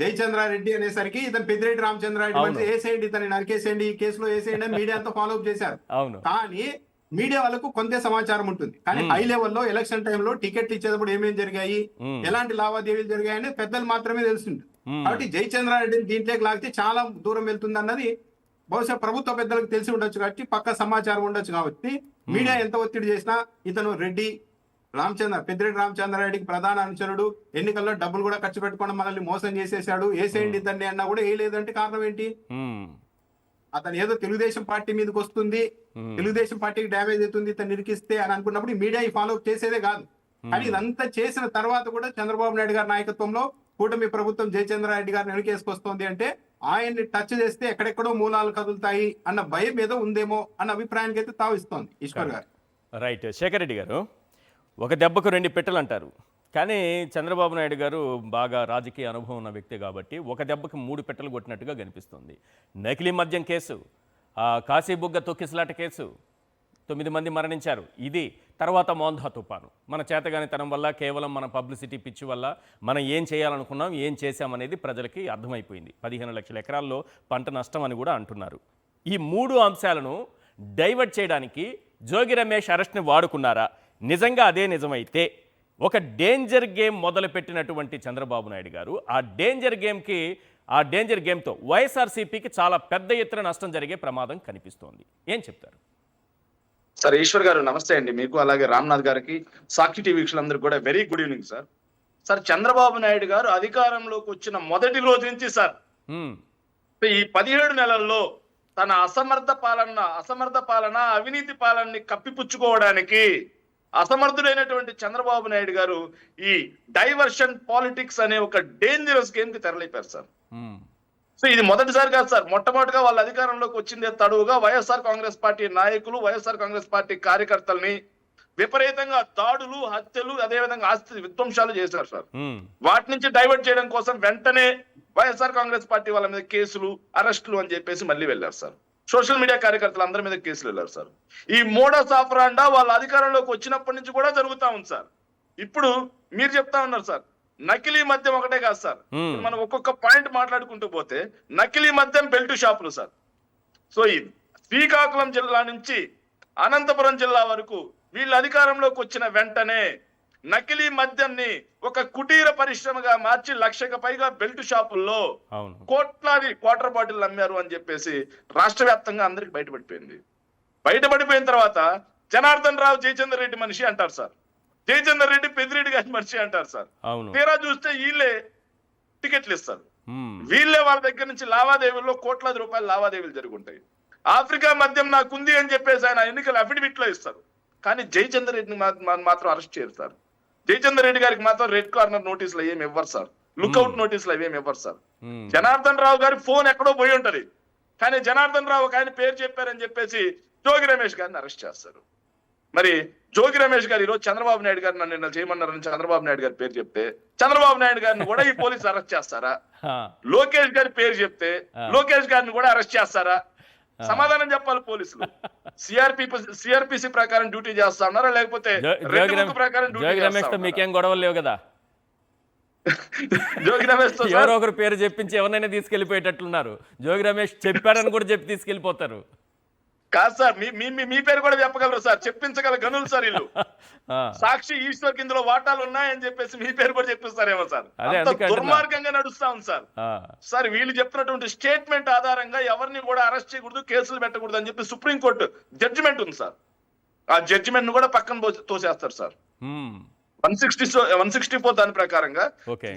జయచంద్రారెడ్డి అనేసరికి ఇతను పెద్దిరెడ్డి రామచంద్రారెడ్డి వేసేయండి, ఇతను నరికేసేయండి, ఈ కేసులో వేసేయండి అని మీడియా అంతా ఫాలో అప్ చేశారు. కానీ మీడియా వాళ్ళకు కొంత సమాచారం ఉంటుంది, కానీ హై లెవెల్లో ఎలక్షన్ టైంలో టికెట్లు ఇచ్చేటప్పుడు ఏమేమి జరిగాయి, ఎలాంటి లావాదేవీలు జరిగాయని పెద్దలు మాత్రమే తెలుస్తుంది. కాబట్టి జయచంద్రారెడ్డిని దీంట్లోకి లాగితే చాలా దూరం వెళ్తుంది అన్నది బహుశా ప్రభుత్వ పెద్దలకు తెలిసి ఉండొచ్చు, కాబట్టి పక్క సమాచారం ఉండొచ్చు. కాబట్టి మీడియా ఎంత ఒత్తిడి చేసినా ఇతను పెద్దిరెడ్డి రామచంద్రారెడ్డికి ప్రధాన అనుచరుడు, ఎన్నికల్లో డబ్బులు కూడా ఖర్చు పెట్టుకోవడం మనల్ని మోసం చేసేసాడు, వేసేయండి ఇతన్ని అన్నా కూడా వేయలేదంటే కారణం ఏంటి? అతను ఏదో తెలుగుదేశం పార్టీ మీదకి వస్తుంది, తెలుగుదేశం పార్టీకి డ్యామేజ్ అవుతుంది ఇతను నిరికిస్తే అని అనుకున్నప్పుడు మీడియా ఈ ఫాలో అప్ చేసేదే కాదు. కానీ ఇదంతా చేసిన తర్వాత కూడా చంద్రబాబు నాయుడు గారి నాయకత్వంలో కూటమి ప్రభుత్వం జయచంద్రారెడ్డి గారిని వెనకేసుకొస్తోంది అంటే ఆయన్ని టచ్ చేస్తే ఎక్కడెక్కడో మూలాలు కదులుతాయి అన్న భయం ఏదో ఉందేమో అన్న అభిప్రాయానికి అయితే తావిస్తోంది ఈశ్వర్ గారు. రైట్. శేఖర్ రెడ్డి గారు, ఒక దెబ్బకు 2 పెట్టెలు అంటారు, కానీ చంద్రబాబు నాయుడు గారు బాగా రాజకీయ అనుభవం ఉన్న వ్యక్తి కాబట్టి ఒక దెబ్బకి 3 పెట్టెలు కొట్టినట్టుగా కనిపిస్తుంది. నకిలీ మద్యం కేసు, కాశీబుగ్గ తొక్కిసలాట కేసు, 9 మంది మరణించారు, ఇది తర్వాత మోంధా తుఫాను. మన చేతగానితనం వల్ల, కేవలం మన పబ్లిసిటీ పిచ్చి వల్ల మనం ఏం చేయాలనుకున్నాం, ఏం చేశామనేది ప్రజలకి అర్థమైపోయింది. 15 లక్షల ఎకరాల్లో పంట నష్టం అని కూడా అంటున్నారు. ఈ 3 అంశాలను డైవర్ట్ చేయడానికి జోగి రమేష్ అరెస్ట్ని వాడుకున్నారా? నిజంగా అదే నిజమైతే ఒక డేంజర్ గేమ్ మొదలుపెట్టినటువంటి చంద్రబాబు నాయుడు గారు ఆ డేంజర్ గేమ్తో వైఎస్ఆర్సీపీకి చాలా పెద్ద ఎత్తున నష్టం జరిగే ప్రమాదం కనిపిస్తోంది. ఏం చెప్తారు? సార్ ఈశ్వర్ గారు నమస్తే అండి. మీకు అలాగే రామ్నాథ్ గారికి, సాక్షి టీవీ వీక్షకులందరికీ కూడా very good evening sir. Sir Chandrababu Naidu గారు అధికారంలోకి వచ్చిన మొదటి రోజు నుంచి సార్ ఈ 17 నెలల్లో తన అసమర్థ పాలన అవినీతి పాలనని కప్పిపుచ్చుకోవడానికి అసమర్థుడైనటువంటి చంద్రబాబు నాయుడు గారు ఈ డైవర్షన్ పాలిటిక్స్ అనే ఒక డేంజరస్ గేమ్ కి తెరలేపారు సార్. సో ఇది మొదటిసారి కాదు సార్. మొట్టమొదటిగా వాళ్ళ అధికారంలోకి వచ్చిందే తడువుగా వైఎస్ఆర్ కాంగ్రెస్ పార్టీ నాయకులు, వైఎస్ఆర్ కాంగ్రెస్ పార్టీ కార్యకర్తల్ని విపరీతంగా దాడులు, హత్యలు, అదేవిధంగా ఆస్తి విధ్వంసాలు చేశారు సార్. వాటి నుంచి డైవర్ట్ చేయడం కోసం వెంటనే వైఎస్ఆర్ కాంగ్రెస్ పార్టీ వాళ్ళ మీద కేసులు, అరెస్టులు అని చెప్పేసి మళ్ళీ వెళ్ళారు సార్. సోషల్ మీడియా కార్యకర్తలు అందరి మీద కేసులు వెళ్ళారు సార్. ఈ మోడస్ ఆఫరాండా వాళ్ళ అధికారంలోకి వచ్చినప్పటి నుంచి కూడా జరుగుతా ఉంది సార్. ఇప్పుడు మీరు చెప్తా ఉన్నారు సార్, నకిలీ మద్యం ఒకటే కాదు సార్. మనం ఒక్కొక్క పాయింట్ మాట్లాడుకుంటూ పోతే నకిలీ మద్యం బెల్ట్ షాపులు సార్. సో ఈ శ్రీకాకుళం జిల్లా నుంచి అనంతపురం జిల్లా వరకు వీళ్ళ అధికారంలోకి వచ్చిన వెంటనే నకిలీ మద్యాన్ని ఒక కుటీర పరిశ్రమగా మార్చి 1,00,000కు పైగా బెల్ట్ షాపుల్లో కోట్లాది క్వార్టర్ బాటిల్ అమ్మారు అని చెప్పేసి రాష్ట్ర వ్యాప్తంగా అందరికి బయటపడిపోయిన తర్వాత జనార్దన్ రావు జయచంద్ర రెడ్డి మనిషి అంటారు సార్, జయచంద్ర రెడ్డి పెద్దిరెడ్డి గారి మనిషి అంటారు సార్. తీరా చూస్తే వీళ్ళే టికెట్లు ఇస్తారు, వీళ్ళే వాళ్ళ దగ్గర నుంచి లావాదేవీల్లో కోట్లాది రూపాయల లావాదేవీలు జరుగుంటాయి. ఆఫ్రికా మద్యం నాకుంది అని చెప్పేసి ఆయన ఎన్నికల అఫిడవిట్ లో ఇస్తారు. కానీ జయచంద్ర రెడ్డిని మాత్రం అరెస్ట్ చేయరు సార్. జయచంద్ర రెడ్డి గారికి మాత్రం రెడ్ కార్నర్ నోటీసులు ఏమి ఇవ్వరు సార్, లుక్అవుట్ నోటీసులు అవేమి ఇవ్వరు సార్. జనార్దన్ రావు గారి ఫోన్ ఎక్కడో పోయి ఉంటది, కానీ జనార్దన్ రావు ఒక ఆయన పేరు చెప్పారని చెప్పేసి జోగి రమేష్ గారిని అరెస్ట్ చేస్తారు. మరి జోగి రమేష్ గారు ఈరోజు చంద్రబాబు నాయుడు గారు నన్ను నిన్న చేయమన్నారని చంద్రబాబు నాయుడు గారి పేరు చెప్తే చంద్రబాబు నాయుడు గారిని కూడా ఈ పోలీసు అరెస్ట్ చేస్తారా? లోకేష్ గారి పేరు చెప్తే లోకేష్ గారిని కూడా అరెస్ట్ చేస్తారా? సమాధానం చెప్పాలి పోలీసులు. సిఆర్పిసి ప్రకారం డ్యూటీ చేస్తా ఉన్నారా, లేకపోతే ప్రకారం మీకేం గొడవలు లేవు కదా? జోగి రమేష్ తో ఎవరో ఒకరు పేరు చెప్పించి ఎవరినైనా తీసుకెళ్లిపోయేటట్లున్నారు. జోగి రమేష్ చెప్పారని కూడా చెప్పి తీసుకెళ్లిపోతారు. కాదు సార్, మీ పేరు కూడా చెప్పగలరు సార్, చెప్పించగల గనులు సార్ వీళ్ళు. సాక్షి ఈశ్వర్ కిందలో వాటాలు ఉన్నాయని చెప్పేసి మీ పేరు కూడా చెప్పిస్తారేమో సార్. దుర్మార్గంగా నడుస్తా ఉంది సార్. సార్ వీళ్ళు చెప్పినటువంటి స్టేట్మెంట్ ఆధారంగా ఎవరిని కూడా అరెస్ట్ చేయకూడదు, కేసులు పెట్టకూడదు అని చెప్పి సుప్రీంకోర్టు జడ్జిమెంట్ ఉంది సార్. ఆ జడ్జిమెంట్ ను కూడా పక్కన తోసేస్తారు సార్. 164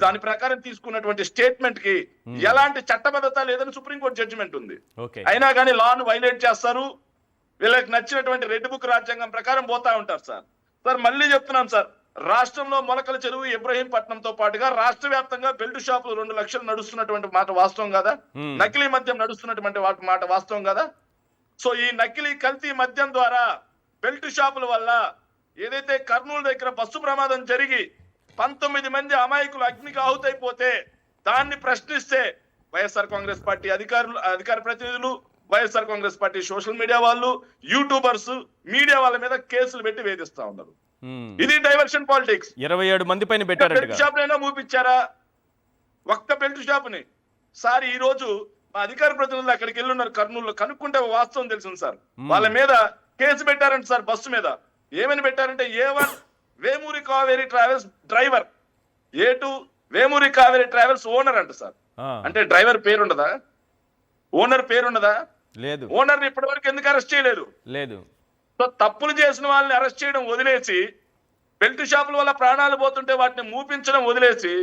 దాని ప్రకారం తీసుకున్నటువంటి స్టేట్మెంట్ కి ఎలాంటి చట్టబద్ధత లేదని సుప్రీంకోర్టు జడ్జిమెంట్ ఉంది. అయినా కానీ లాను వైలేట్ చేస్తారు, వీళ్ళకి నచ్చినటువంటి రెడ్ బుక్ రాజ్యాంగం ప్రకారం పోతా ఉంటారు సార్. సార్ మళ్ళీ చెప్తున్నాం సార్, రాష్ట్రంలో మొలకల చెరువు, ఇబ్రహీంపట్నంతో పాటుగా రాష్ట్ర వ్యాప్తంగా బెల్ట్ షాపులు 2 లక్షలు నడుస్తున్నటువంటి మాట వాస్తవం కదా? నకిలీ మద్యం నడుస్తున్నటువంటి మాట వాస్తవం కదా? సో ఈ నకిలీ కల్తీ మద్యం ద్వారా బెల్ట్ షాపుల వల్ల ఏదైతే కర్నూలు దగ్గర బస్సు ప్రమాదం జరిగి 19 మంది అమాయకులు అగ్నికి ఆహుతైపోతే దాన్ని ప్రశ్నిస్తే వైఎస్ఆర్ కాంగ్రెస్ పార్టీ అధికార ప్రతినిధులు, YSR Congress party social media వాళ్ళు, యూట్యూబర్స్, మీడియా వాళ్ళ మీద కేసులు పెట్టి వేధిస్తా ఉన్నారు. ఇది డైవర్షన్ పాలిటిక్స్. 27 మంది పైన పెట్టారు. బెల్ట్ షాప్ అయినా మూపించారా? ఒక్క బెల్ట్ షాప్ ని సార్ ఈ రోజు మా అధికార ప్రతినిధులు అక్కడికి వెళ్ళున్నారు కర్నూలులో, కనుక్కుంటే వాస్తవం తెలిసింది సార్. వాళ్ళ మీద కేసు పెట్టారంట సార్. బస్సు మీద ఏమని పెట్టారంటే A1 Vemuri Kaveri travels driver, A2 Vemuri Kaveri travels owner అంట సార్. అంటే డ్రైవర్ పేరుండదా? ఓనర్ పేరుండదా? లేదు. ఓనర్ ని ఇప్పటి వరకు ఎందుకు అరెస్ట్ చేయలేదు? లేదు. సో తప్పులు చేసిన వాళ్ళని అరెస్ట్ చేయడం వదిలేసి, బెల్ట్ షాపుల వల్ల ప్రాణాలు పోతుంటే వాటిని మూపించడం వదిలేసి,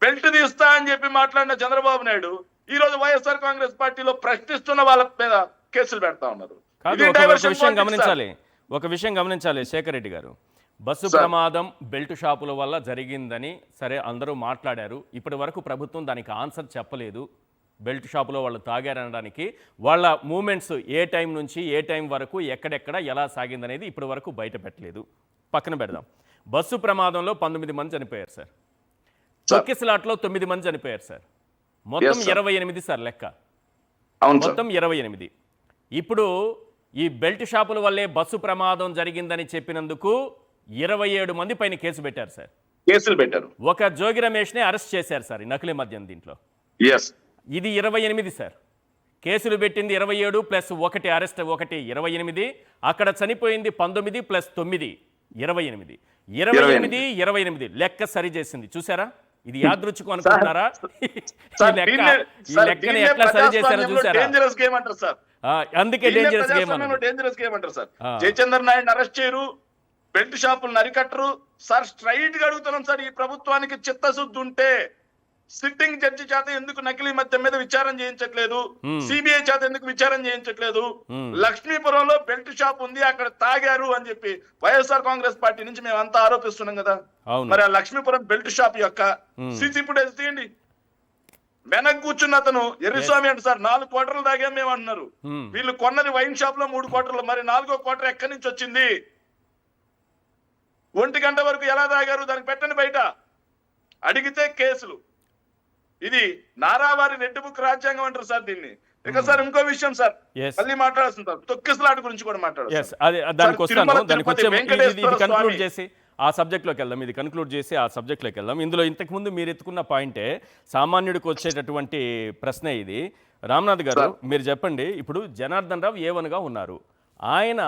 బెల్ట్ తీస్తా అని చెప్పి మాట్లాడిన చంద్రబాబు నాయుడు ఈ రోజు వైఎస్ఆర్ కాంగ్రెస్ పార్టీలో ప్రశ్నిస్తున్న వాళ్ళ మీద కేసులు పెడతా ఉన్నారు. ఒక విషయం గమనించాలి శేఖర్ రెడ్డి గారు, బస్సు ప్రమాదం బెల్ట్ షాపుల వల్ల జరిగిందని సరే అందరూ మాట్లాడారు. ఇప్పటి వరకు ప్రభుత్వం దానికి ఆన్సర్ చెప్పలేదు. బెల్ట్ షాపులో వాళ్ళు తాగారనడానికి వాళ్ళ మూమెంట్స్ ఏ టైం నుంచి ఏ టైం వరకు ఎక్కడెక్కడ ఎలా సాగిందనేది ఇప్పటి వరకు బయట పెట్టలేదు. పక్కన పెడదాం. బస్సు ప్రమాదంలో 19 మంది చనిపోయారు సార్. తొక్కిసలాట్లో 9 మంది చనిపోయారు సార్. మొత్తం 28 సార్ లెక్క. మొత్తం 28. ఇప్పుడు ఈ బెల్ట్ షాపుల వల్లే బస్సు ప్రమాదం జరిగిందని చెప్పినందుకు 27 మంది పైన కేసు పెట్టారు సార్. కేసులు పెట్టారు. ఒక జోగి రమేష్ ని అరెస్ట్ చేశారు సార్ ఈ నకిలీ మద్యం దీంట్లో. ఇది 28 సార్. కేసులు పెట్టింది 27 ప్లస్ 1 అరెస్ట్ 1 28, అక్కడ చనిపోయింది 19 ప్లస్ 9 28, 28 లెక్క సరి చేసింది. చూసారా? ఇది యాదృచ్ఛికం అనుకుంటున్నారా? ఈ లెక్కని ఎట్లా సరి చేశారో చూసారా? అందుకే డేంజరస్ గేమ్ అంటారు సార్. జయచంద్ర నాయుడు అరెస్ట్ చేయరు, బెల్ట్ షాపులు నరికట్టరు సార్. స్ట్రైట్ గా అడుగుతున్నాం సార్, ఈ ప్రభుత్వానికి చిత్తశుద్ధి ఉంటే సిట్టింగ్ జడ్జి చేత ఎందుకు నకిలీ మద్యం మీద విచారణ చేయించట్లేదు? సిబిఐ చేత ఎందుకు విచారణ చేయించట్లేదు? లక్ష్మీపురంలో బెల్ట్ షాప్ ఉంది, అక్కడ తాగారు అని చెప్పి వైఎస్ఆర్ కాంగ్రెస్ పార్టీ నుంచి మేము అంతా ఆరోపిస్తున్నాం కదా. మరి ఆ లక్ష్మీపురం బెల్ట్ షాప్ యొక్క సీసీ ఫుటేజ్ తీయండి. వెనక్కి కూర్చున్న అతను ఎర్రిస్వామి అంటే సార్ 4 క్వార్టర్లు తాగాం మేము అంటున్నారు. వీళ్ళు కొన్నది వైన్ షాప్ లో 3 క్వార్టర్లు, మరి 4వ క్వార్టర్ ఎక్కడి నుంచి వచ్చింది? 1 గంట వరకు ఎలా తాగారు? దానికి పెట్టండి బయట, అడిగితే కేసులు. ఇది నారావారి రెడ్ బుక్ రాజ్యాంగం అంటారు సార్ దీన్ని. ఇక సార్ ఇంకో విషయం సార్, మళ్ళీ మాట్లాడాల్సింది సార్, తొక్కిసలాట గురించి కూడా కన్క్లూడ్ చేసి ఆ సబ్జెక్ట్లోకి వెళ్దాం. ఇది కన్క్లూడ్ చేసి ఆ సబ్జెక్ట్లోకి వెళ్దాం. ఇందులో ఇంతకుముందు మీరు ఎత్తుకున్న పాయింటే సామాన్యుడికి వచ్చేటటువంటి ప్రశ్న ఇది. రామ్నాథ్ గారు మీరు చెప్పండి, ఇప్పుడు జనార్దన్ రావు A1గా ఉన్నారు, ఆయన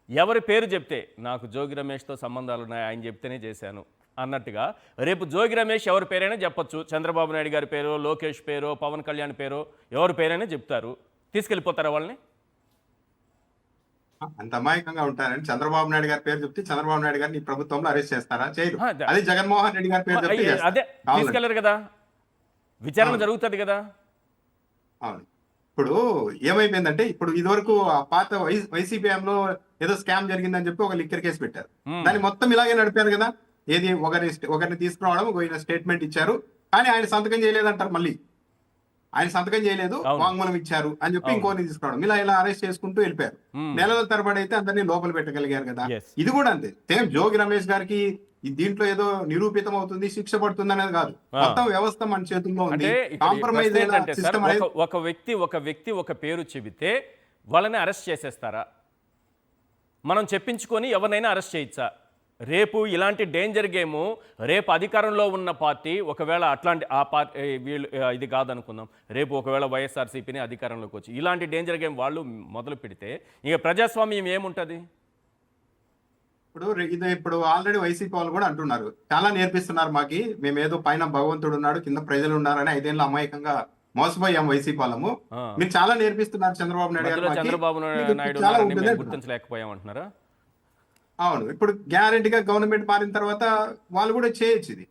ఎవరి పేరు చెప్తే నాకు జోగి రమేష్తో సంబంధాలు ఉన్నాయి, ఆయన చెప్తేనే చేశాను అన్నట్టుగా, రేపు జోగి రమేష్ ఎవరి పేరైనా చెప్పొచ్చు. చంద్రబాబు నాయుడు గారి పేరు, లోకేష్ పేరు, పవన్ కళ్యాణ్ పేరు, ఎవరి పేరైనా చెప్తారు. తీసుకెళ్ళిపోతారా వాళ్ళని? అంత అమాయకంగా ఉంటారని చంద్రబాబు నాయుడు గారి పేరు చెప్తే చంద్రబాబు నాయుడు గారిని ప్రభుత్వంలో అరెస్ట్ చేస్తారా? చేయరు. అదే జగన్మోహన్ రెడ్డి గారి పేరు చెప్తే అదే తీసుకెళ్లరు కదా, విచారణ జరుగుతుంది కదా. అవును. ఇప్పుడు ఏమైపోయిందంటే, ఇప్పుడు ఇదివరకు ఆ పాత వైసీపీఎంలో ఏదో స్కామ్ జరిగిందని చెప్పి ఒక లిక్కర్ కేసు పెట్టారు. దాన్ని మొత్తం ఇలాగే నడిపారు కదా. ఏది ఒకరిని తీసుకురావడం, ఒక స్టేట్మెంట్ ఇచ్చారు, కానీ ఆయన సంతకం చేయలేదంటారు. మళ్ళీ ఆయన సంతకం చేయలేదు, వాంగ్మూలం ఇచ్చారు అని చెప్పి ఇంకోని తీసుకురావడం, ఇలా అరెస్ట్ చేసుకుంటూ వెళ్ళిపోయారు. నెలల తరబడి అయితే అందరినీ లోపల పెట్టగలిగారు కదా. ఇది కూడా అంతే సేమ్. జోగి రమేష్ గారికి దీంట్లో ఏదో నిరూపితం అవుతుంది, శిక్ష పడుతుంది అనేది కాదు, మొత్తం వ్యవస్థ మన చేతుల్లో ఉంది. కాంప్రమైజ్ ఒక వ్యక్తి ఒక పేరు చెబితే వాళ్ళని అరెస్ట్ చేసేస్తారా? మనం చెప్పించుకొని ఎవరినైనా అరెస్ట్ చేయొచ్చా? రేపు ఇలాంటి డేంజర్ గేము, రేపు అధికారంలో ఉన్న పార్టీ ఒకవేళ అట్లాంటి ఆ పార్టీ వీళ్ళు ఇది కాదనుకుందాం, రేపు ఒకవేళ వైఎస్ఆర్సీపీని అధికారంలోకి వచ్చి ఇలాంటి డేంజర్ గేమ్ వాళ్ళు మొదలు పెడితే ఇక ప్రజాస్వామ్యం ఏముంటుంది? ఇప్పుడు ఆల్రెడీ వైసీపీ వాళ్ళు కూడా అంటున్నారు, చాలా నేర్పిస్తున్నారు మాకి, మేమేదో పైన భగవంతుడు ఉన్నాడు, కింద ప్రజలు ఉన్నారని 5 ఏళ్ళు అమాయకంగా మోసపోయాం వైసీపీ వాళ్ళము. మీరు చాలా నేర్పిస్తున్నారు చంద్రబాబు నాయుడు గారు, చంద్రబాబు నాయుడు గుర్తించలేకపోయాం అంటున్నారా? అవును. ఇప్పుడు గ్యారెంటీగా గవర్నమెంట్ మారిన తర్వాత వాళ్ళు కూడా చేయొచ్చు, ఇది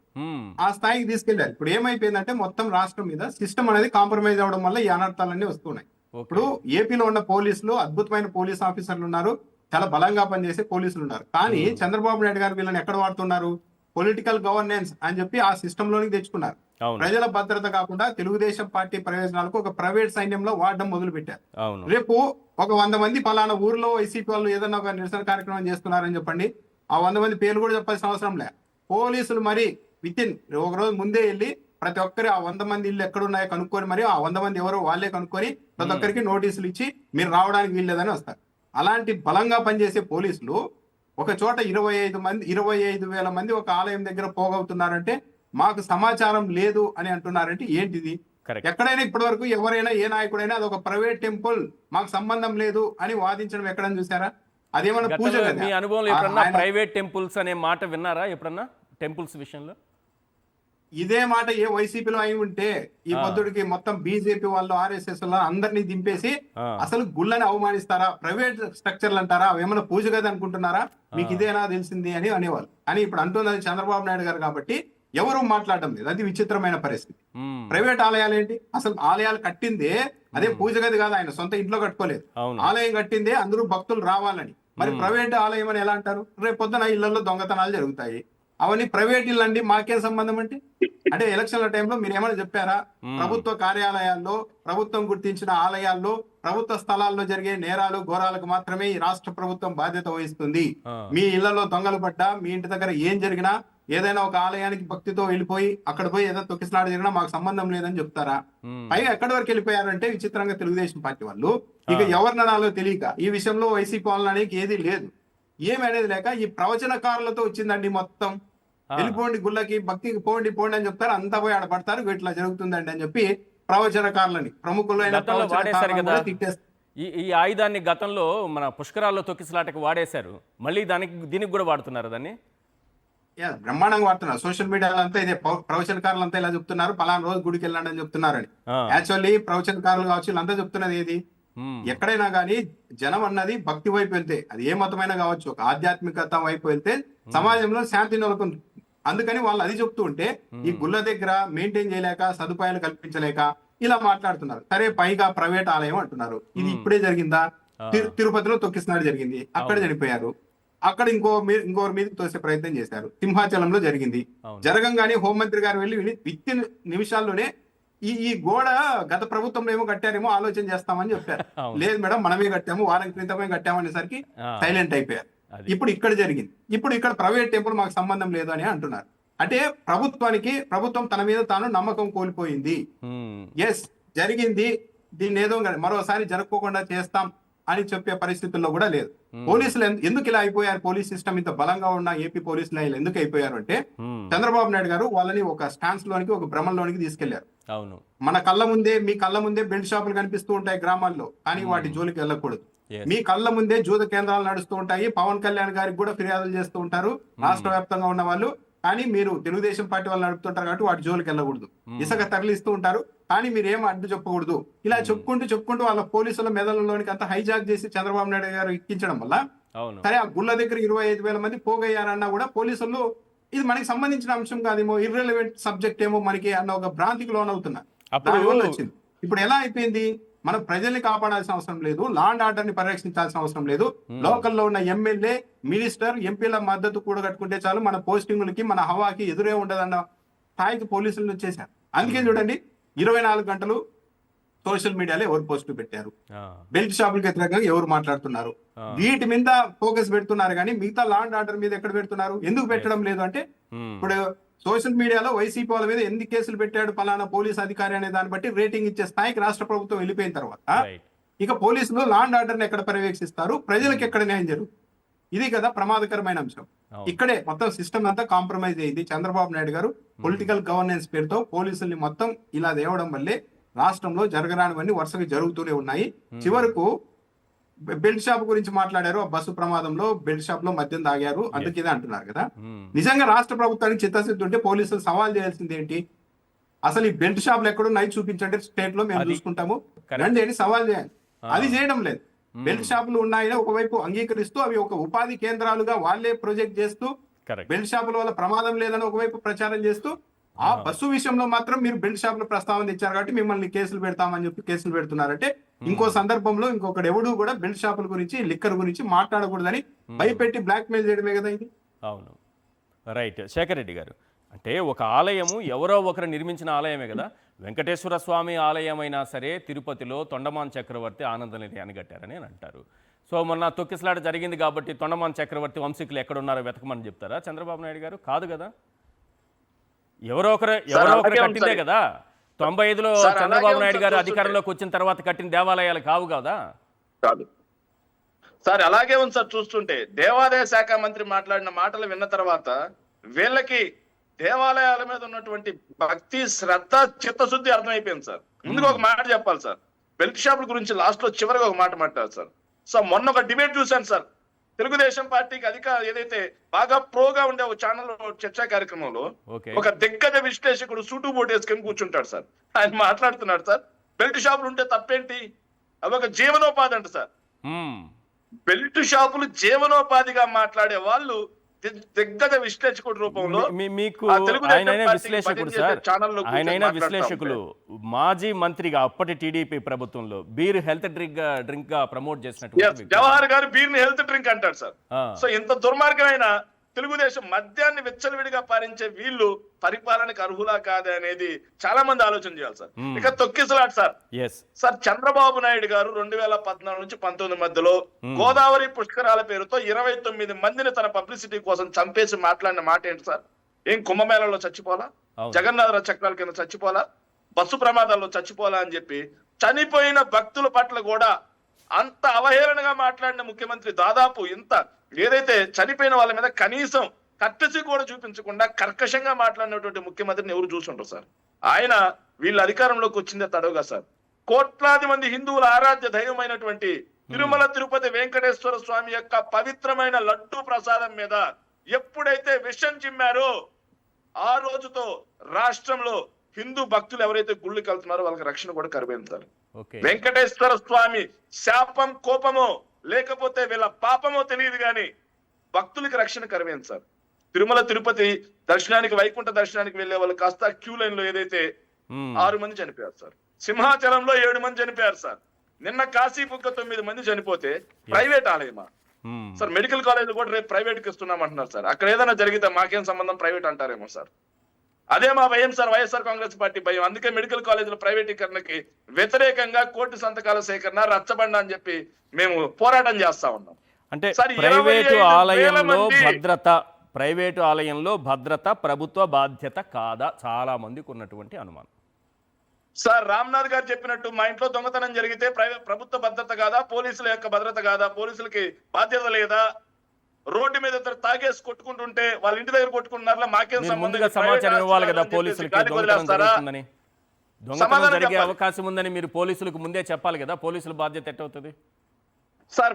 ఆ స్థాయికి తీసుకెళ్లారు. ఇప్పుడు ఏమైపోయిందంటే మొత్తం రాష్ట్రం మీద సిస్టమ్ అనేది కాంప్రమైజ్ అవడం వల్ల ఈ అనర్థాలన్నీ వస్తున్నాయి. ఇప్పుడు ఏపీలో ఉన్న పోలీసులు అద్భుతమైన పోలీస్ ఆఫీసర్లు ఉన్నారు, చాలా బలంగా పనిచేసే పోలీసులు ఉన్నారు. కానీ చంద్రబాబు నాయుడు గారు వీళ్ళని ఎక్కడ వాడుతున్నారు? పొలిటికల్ గవర్నెన్స్ అని చెప్పి ఆ సిస్టమ్ లోనికి తెచ్చుకున్నారు. ప్రజల భద్రత కాకుండా తెలుగుదేశం పార్టీ ప్రయోజనాలకు ఒక ప్రైవేట్ సైన్యంలో వాడడం మొదలు పెట్టారు. రేపు ఒక 100 మంది పలానా ఊర్లో వైసీపీ వాళ్ళు ఏదైనా ఒక నిరసన కార్యక్రమం చేస్తున్నారని చెప్పండి, ఆ 100 మంది పేర్లు కూడా చెప్పాల్సిన అవసరం లే. పోలీసులు మరి ఒక రోజు ముందే వెళ్ళి ప్రతి ఒక్కరి ఆ 100 మంది ఇల్లు ఎక్కడున్నాయో కనుక్కొని, మరి ఆ 100 మంది ఎవరో వాళ్ళే కనుక్కొని ప్రతి ఒక్కరికి నోటీసులు ఇచ్చి మీరు రావడానికి వీల్లేదని వస్తారు. అలాంటి బలంగా పనిచేసే పోలీసులు ఒక చోట 25,000 మంది ఒక ఆలయం దగ్గర పోగవుతున్నారంటే మాకు సమాచారం లేదు అని అంటున్నారంటే ఏంటిది? ఎక్కడైనా ఇప్పటి వరకు ఎవరైనా ఏ నాయకుడైనా అది ఒక ప్రైవేట్ టెంపుల్, మాకు సంబంధం లేదు అని వాదించడం ఎక్కడైనా చూసారా? అదేమన్నా పూజ? మీ అనుభవంలో ఎప్పుడన్నా ప్రైవేట్ టెంపుల్స్ అనే మాట విన్నారా ఎప్పుడన్నా? టెంపుల్స్ విషయంలో ఇదే మాట ఏ వైసీపీలో అయి ఉంటే ఈ పొద్దుడికి మొత్తం బీజేపీ వాళ్ళు ఆర్ఎస్ఎస్ అందరినీ దింపేసి అసలు గుళ్ళని అవమానిస్తారా? ప్రైవేట్ స్ట్రక్చర్లు అంటారా? అవేమన్నా పూజ గది అనుకుంటున్నారా? మీకు ఇదేనా తెలిసింది అని అనేవాళ్ళు. అని ఇప్పుడు అంటున్నది చంద్రబాబు నాయుడు గారు కాబట్టి ఎవరు మాట్లాడడం లేదు. అది విచిత్రమైన పరిస్థితి. ప్రైవేట్ ఆలయాలు ఏంటి? అసలు ఆలయాలు కట్టిందే అదే పూజ గది కాదు, ఆయన సొంత ఇంట్లో కట్టుకోలేదు. ఆలయం కట్టిందే అందరూ భక్తులు రావాలని. మరి ప్రైవేట్ ఆలయం అని ఎలా అంటారు? రేపు పొద్దున ఇళ్లలో దొంగతనాలు జరుగుతాయి, అవన్నీ ప్రైవేట్ ఇల్లు అండి, మాకేం సంబంధం అంటే ఎలక్షన్ల టైంలో మీరు ఏమైనా చెప్పారా? ప్రభుత్వ కార్యాలయాల్లో, ప్రభుత్వం గుర్తించిన ఆలయాల్లో, ప్రభుత్వ స్థలాల్లో జరిగే నేరాలు ఘోరాలకు మాత్రమే ఈ రాష్ట్ర ప్రభుత్వం బాధ్యత వహిస్తుంది. మీ ఇళ్లలో దొంగలు పడ్డా, మీ ఇంటి దగ్గర ఏం జరిగినా, ఏదైనా ఒక ఆలయానికి భక్తితో వెళ్ళిపోయి అక్కడ పోయి ఏదో తొక్కిసలాట జరిగినా మాకు సంబంధం లేదని చెప్తారా? పైగా ఎక్కడి వరకు వెళ్ళిపోయారంటే విచిత్రంగా తెలుగుదేశం పార్టీ వాళ్ళు ఇక ఎవరినాలో తెలియక ఈ విషయంలో వైసీపీ వాళ్ళకి ఏది లేదు, ఏమి అనేది లేక ఈ ప్రవచనకారులతో వచ్చిందండి మొత్తం. వెళ్ళిపోండి గుళ్ళకి, భక్తికి పోండి అని చెప్తారు, అంతా పోయి ఆడపడతారు, ఇట్లా జరుగుతుందండి అని చెప్పి ప్రవచనకారులని, ప్రముఖులైన గతంలో వాడేశారు ప్రవచనకారులను కదా కూడా తిట్టేస్తారు. ఈ ఆయుధాన్ని గతంలో మన పుష్కరాల్లో తొక్కిసలాటకు వాడేశారు, మళ్ళీ దీనికి కూడా వాడుతున్నారు దాన్ని. బ్రహ్మాండంగా వాడుతున్నారు. సోషల్ మీడియాలో అంతా ఇదే ప్రవచనకారులు అంతా ఇలా చెప్తున్నారు, పలానా రోజు గుడికి వెళ్ళండి అని చెప్తున్నారని. యాక్చువల్లీ ప్రవచనకారులు కావచ్చు వీళ్ళంతా చెప్తున్నది ఏది, ఎక్కడైనా కానీ జనం అన్నది భక్తి వైపు వెళ్తే, అది ఏ మతమైనా కావచ్చు, ఒక ఆధ్యాత్మికత వైపు వెళ్తే సమాజంలో శాంతి నెలకొంది. అందుకని వాళ్ళు అది చెప్తూ ఉంటే ఈ గుళ్ళ దగ్గర మెయింటైన్ చేయలేక, సదుపాయాలు కల్పించలేక ఇలా మాట్లాడుతున్నారు. సరే, పైగా ప్రైవేట్ ఆలయం అంటున్నారు. ఇది ఇప్పుడే జరిగిందా? తిరుపతిలో తొక్కిసలాట జరిగింది, అక్కడ చనిపోయారు. అక్కడ ఇంకోరి మీద తోసే ప్రయత్నం చేశారు. సింహాచలంలో జరిగింది. జరగంగానే హోంమంత్రి గారు వెళ్ళి విత్ ఇన్ నిమిషాల్లోనే ఈ గోడ గత ప్రభుత్వంలో ఏమో కట్టారేమో ఆలోచన చేస్తామని చెప్పారు. లేదు మేడం, మనమే కట్టాము, వారం క్రితమే కట్టామనేసరికి సైలెంట్ అయిపోయారు. ఇప్పుడు ఇక్కడ జరిగింది. ఇప్పుడు ఇక్కడ ప్రైవేట్ టెంపుల్ మాకు సంబంధం లేదు అని అంటున్నారు. అంటే ప్రభుత్వం తన మీద తాను నమ్మకం కోల్పోయింది. ఎస్, జరిగింది, దీన్ని ఏదో మరోసారి జరగకుండా చేస్తాం అని చెప్పే పరిస్థితుల్లో కూడా లేదు. పోలీసులు ఎందుకు ఇలా అయిపోయారు? పోలీస్ సిస్టమ్ ఇంత బలంగా ఉన్న ఏపీ పోలీసులు ఎందుకు అయిపోయారు అంటే, చంద్రబాబు నాయుడు గారు వాళ్ళని ఒక స్టాన్స్ లోనికి, ఒక భ్రమంలోనికి తీసుకెళ్లారు. అవును, మీ కళ్ళ ముందే బెల్ట్ షాపులు కనిపిస్తూ ఉంటాయి గ్రామాల్లో, కానీ వాటి జోలికి వెళ్ళకూడదు. మీ కళ్ళ ముందే జూద కేంద్రాలు నడుస్తూ ఉంటాయి. పవన్ కళ్యాణ్ గారికి కూడా ఫిర్యాదులు చేస్తూ ఉంటారు రాష్ట్ర వ్యాప్తంగా ఉన్న వాళ్ళు, కానీ మీరు తెలుగుదేశం పార్టీ వాళ్ళు నడుపుతుంటారు కాబట్టి వాటి జోలికి వెళ్ళకూడదు. ఇసుక తరలిస్తూ ఉంటారు, కానీ మీరు ఏం అడ్డు చెప్పకూడదు. ఇలా చెప్పుకుంటూ వాళ్ళ పోలీసుల మెదడులోనికి అంతా హైజాక్ చేసి చంద్రబాబు నాయుడు గారు ఎక్కించడం వల్ల, సరే ఆ గుళ్ళ దగ్గర 25,000 మంది పోగయ్యారన్నా కూడా పోలీసులు ఇది మనకి సంబంధించిన అంశం కాదేమో, ఇర్రెలవెంట్ సబ్జెక్ట్ ఏమో మనకి అన్న ఒక భ్రాంతికి లోనవుతున్నారు. వచ్చింది. ఇప్పుడు ఎలా అయిపోయింది? మనం ప్రజల్ని కాపాడాల్సిన అవసరం లేదు, లా అండ్ ఆర్డర్ ని పరిరక్షించాల్సిన అవసరం లేదు. లోకల్లో ఉన్న ఎమ్మెల్యే, మినిస్టర్, ఎంపీల మద్దతు కూడగట్టుకుంటే చాలు, మన పోస్టింగులకి, మన హవాకి ఎదురే ఉండదన్న స్థాయికి పోలీసులు వచ్చేసారు. అందుకే చూడండి, 24 గంటలు సోషల్ మీడియాలో ఎవరు పోస్టులు పెట్టారు, బెల్ట్ షాపులకు వ్యతిరేకంగా ఎవరు మాట్లాడుతున్నారు, వీటి మీద ఫోకస్ పెడుతున్నారు. కానీ మిగతా లా అండ్ ఆర్డర్ మీద ఎక్కడ పెడుతున్నారు? ఎందుకు పెట్టడం లేదు అంటే, ఇప్పుడు సోషల్ మీడియాలో వైసీపీ వాళ్ళ మీద ఎన్ని కేసులు పెట్టాడు పలానా పోలీస్ అధికారి అనే దాన్ని బట్టి రేటింగ్ ఇచ్చే స్థాయికి రాష్ట్ర ప్రభుత్వం వెళ్ళిపోయిన తర్వాత ఇక పోలీసులు లా అండ్ ఆర్డర్ ని ఎక్కడ పర్యవేక్షిస్తారు? ప్రజలకు ఎక్కడ న్యాయం జరుగుతుంది? ఇది కదా ప్రమాదకరమైన అంశం. ఇక్కడే మొత్తం సిస్టమ్ అంతా కాంప్రమైజ్ అయింది. చంద్రబాబు నాయుడు గారు పొలిటికల్ గవర్నెన్స్ పేరుతో పోలీసుల్ని మొత్తం ఇలా తేవడం వల్లే రాష్ట్రంలో జరగరానివన్నీ వరుసగా జరుగుతూనే ఉన్నాయి. చివరకు బెల్ట్ షాప్ గురించి మాట్లాడారు. ఆ బస్సు ప్రమాదంలో బెల్ట్ షాప్ లో మద్యం తాగారు, అందుకే అంటున్నారు కదా. నిజంగా రాష్ట్ర ప్రభుత్వానికి చిత్తశుద్ధి ఉంటే పోలీసులు సవాల్ చేయాల్సింది ఏంటి? అసలు ఈ బెల్ట్ షాప్లు ఎక్కడున్నాయి చూపించండి, స్టేట్ లో మేము చూసుకుంటాము రండి అని సవాల్ చేయాలి. అది చేయడం లేదు. బెల్ట్ షాపులు ఉన్నాయని ఒకవైపు అంగీకరిస్తూ అవి ఒక ఉపాధి కేంద్రాలుగా వాళ్ళే ప్రొజెక్ట్ చేస్తూ, బెల్ట్ షాపుల వల్ల ప్రమాదం లేదని ఒకవైపు ప్రచారం చేస్తూ, ఆ బస్సు విషయంలో మాత్రం మీరు బెల్ట్ షాపుల ప్రస్తావన ఇచ్చారు కాబట్టి మిమ్మల్ని కేసులు పెడతామని చెప్పి కేసులు పెడుతున్నారంటే, ఇంకో సందర్భంలో ఇంకొకటి ఎవడు కూడా బెల్ట్ షాపుల గురించి, లిక్కర్ గురించి మాట్లాడకూడదని భయపెట్టి బ్లాక్ మెయిల్ చేయడమే కదా ఇది. అవును, రైట్. శేఖర్ రెడ్డి గారు, అంటే ఒక ఆలయము ఎవరో ఒకరు నిర్మించిన ఆలయమే కదా. వెంకటేశ్వర స్వామి ఆలయం అయినా సరే తిరుపతిలో తొండమాన్ చక్రవర్తి ఆనందనిలయాన్ని కట్టారని అంటారు. సో మొన్న తొక్కిసలాట జరిగింది కాబట్టి తొండమాన్ చక్రవర్తి వంశీకులు ఎక్కడున్నారో వెతకమని చెప్తారా చంద్రబాబు నాయుడు గారు? కాదు కదా, ఎవరో ఒకరు కట్టిందే కదా. 95లో చంద్రబాబు నాయుడు గారు అధికారంలోకి వచ్చిన తర్వాత కట్టిన దేవాలయాలు కావు కదా. కాదు సార్, అలాగే ఉంది సార్. చూస్తుంటే దేవాదాయ శాఖ మంత్రి మాట్లాడిన మాటలు విన్న తర్వాత వీళ్ళకి దేవాలయాల మీద ఉన్నటువంటి భక్తి, శ్రద్ధ, చిత్తశుద్ధి అర్థమైపోయింది సార్. ముందుగా ఒక మాట చెప్పాలి సార్, బెల్ట్ షాపుల గురించి లాస్ట్ లో చివరిగా ఒక మాట మాట్లాడారు సార్. సో మొన్న ఒక డిబేట్ చూశాను సార్, తెలుగుదేశం పార్టీకి ఏదైతే బాగా ప్రోగా ఉండే ఒక ఛానల్ చర్చా కార్యక్రమంలో ఒక దిగ్గజ విశ్లేషకుడు సూటు బోట్ వేసుకొని కూర్చుంటాడు సార్. ఆయన మాట్లాడుతున్నాడు సార్, బెల్ట్ షాపులు ఉంటే తప్పేంటి, అవి ఒక జీవనోపాధి అంట సార్. బెల్ట్ షాపులు జీవనోపాధిగా మాట్లాడే వాళ్ళు దిగ్గజ విశ్లేషకుడు రూపంలో మీకు ఆయనైనా విశ్లేషకుడు సార్, ఆయనైనా విశ్లేషకులు. మాజీ మంత్రిగా అప్పటి టీడీపీ ప్రభుత్వంలో బీర్ హెల్త్ డ్రింక్ గా ప్రమోట్ చేసినట్టు జవహర్ గారు బీర్ ని హెల్త్ డ్రింక్ అంటారు సార్. సో ఇంత దుర్మార్గమైన తెలుగుదేశం మద్యాన్ని విచ్చలవిడిగా పారించే వీళ్ళు పరిపాలనకు అర్హులా కాదే అనేది చాలా మంది ఆలోచన చేయాలి సార్. ఇక తొక్కిసలాట సార్, చంద్రబాబు నాయుడు గారు 2014 నుంచి 19 మధ్యలో గోదావరి పుష్కరాల పేరుతో 29 మందిని తన పబ్లిసిటీ కోసం చంపేసి మాట్లాడిన మాట ఏంటి సార్? ఏం కుంభమేళలో చచ్చిపోలా, జగన్నాథ చక్రాల కింద చచ్చిపోలా, బస్సు ప్రమాదాల్లో చచ్చిపోలా అని చెప్పి చనిపోయిన భక్తుల పట్ల కూడా అంత అవహేళనగా మాట్లాడిన ముఖ్యమంత్రి, దాదాపు ఇంత ఏదైతే చనిపోయిన వాళ్ళ మీద కనీసం కట్టసి కూడా చూపించకుండా కర్కశంగా మాట్లాడినటువంటి ముఖ్యమంత్రిని ఎవరు చూసుంటారు సార్? ఆయన వీళ్ళ అధికారంలోకి వచ్చిందే తడవుగా సార్. కోట్లాది మంది హిందువుల ఆరాధ్య దైవమైనటువంటి తిరుమల తిరుపతి వెంకటేశ్వర స్వామి యొక్క పవిత్రమైన లడ్డూ ప్రసాదం మీద ఎప్పుడైతే విషం చిమ్మారో ఆ రోజుతో రాష్ట్రంలో హిందూ భక్తులు ఎవరైతే గుళ్ళకి వెళ్తున్నారో వాళ్ళకి రక్షణ కూడా కరువైంది సార్. వెంకటేశ్వర స్వామి శాపం కోపమో లేకపోతే వీళ్ళ పాపమో తెలియదు కానీ భక్తులకి రక్షణ కరువైంది సార్. తిరుమల తిరుపతి దర్శనానికి వైకుంఠ దర్శనానికి వెళ్లే వాళ్ళు కాస్త క్యూ లైన్ లో ఏదైతే 6 మంది చనిపోయారు సార్. సింహాచలంలో 7 మంది చనిపోయారు సార్. నిన్న కాశీపుక్క 9 మంది చనిపోతే ప్రైవేట్ ఆలయమా సార్? మెడికల్ కాలేజ్ కూడా రేపు ప్రైవేట్ కి ఇస్తున్నామంటున్నారు సార్. అక్కడ ఏదైనా జరిగితే మాకేం సంబంధం, ప్రైవేట్ అంటారేమో సార్. అదే మా భయం సార్, వైఎస్ఆర్ కాంగ్రెస్ పార్టీ భయం. అందుకే మెడికల్ కాలేజీల ప్రైవేటీకరణకి వ్యతిరేకంగా కోర్టు సంతకాల సేకరణ రచ్చబండ అని చెప్పి మేము పోరాటం చేస్తా ఉన్నాం. అంటే ప్రైవేటు ఆలయంలో భద్రత ప్రభుత్వ బాధ్యత కాదా? చాలా మందికి ఉన్నటువంటి అనుమానం సార్. రామ్నాథ్ గారు చెప్పినట్టు మా ఇంట్లో దొంగతనం జరిగితే ప్రభుత్వ భద్రత కాదా? పోలీసుల యొక్క భద్రత కాదా? పోలీసులకి బాధ్యత లేదా? రోడ్డు మీద ఇద్దరు తాగేసి కొట్టుకుంటుంటే వాళ్ళ ఇంటి దగ్గర కొట్టుకుంటున్నారా? మాకేం సంబంధం? సమాచారం ఇవ్వాలి కదా పోలీసులకి, దొంగతనం జరిగే అవకాశం ఉందని మీరు పోలీసులకు ముందే చెప్పాలి కదా. పోలీసుల బాధ్యత ఎట్టవుతుంది sir?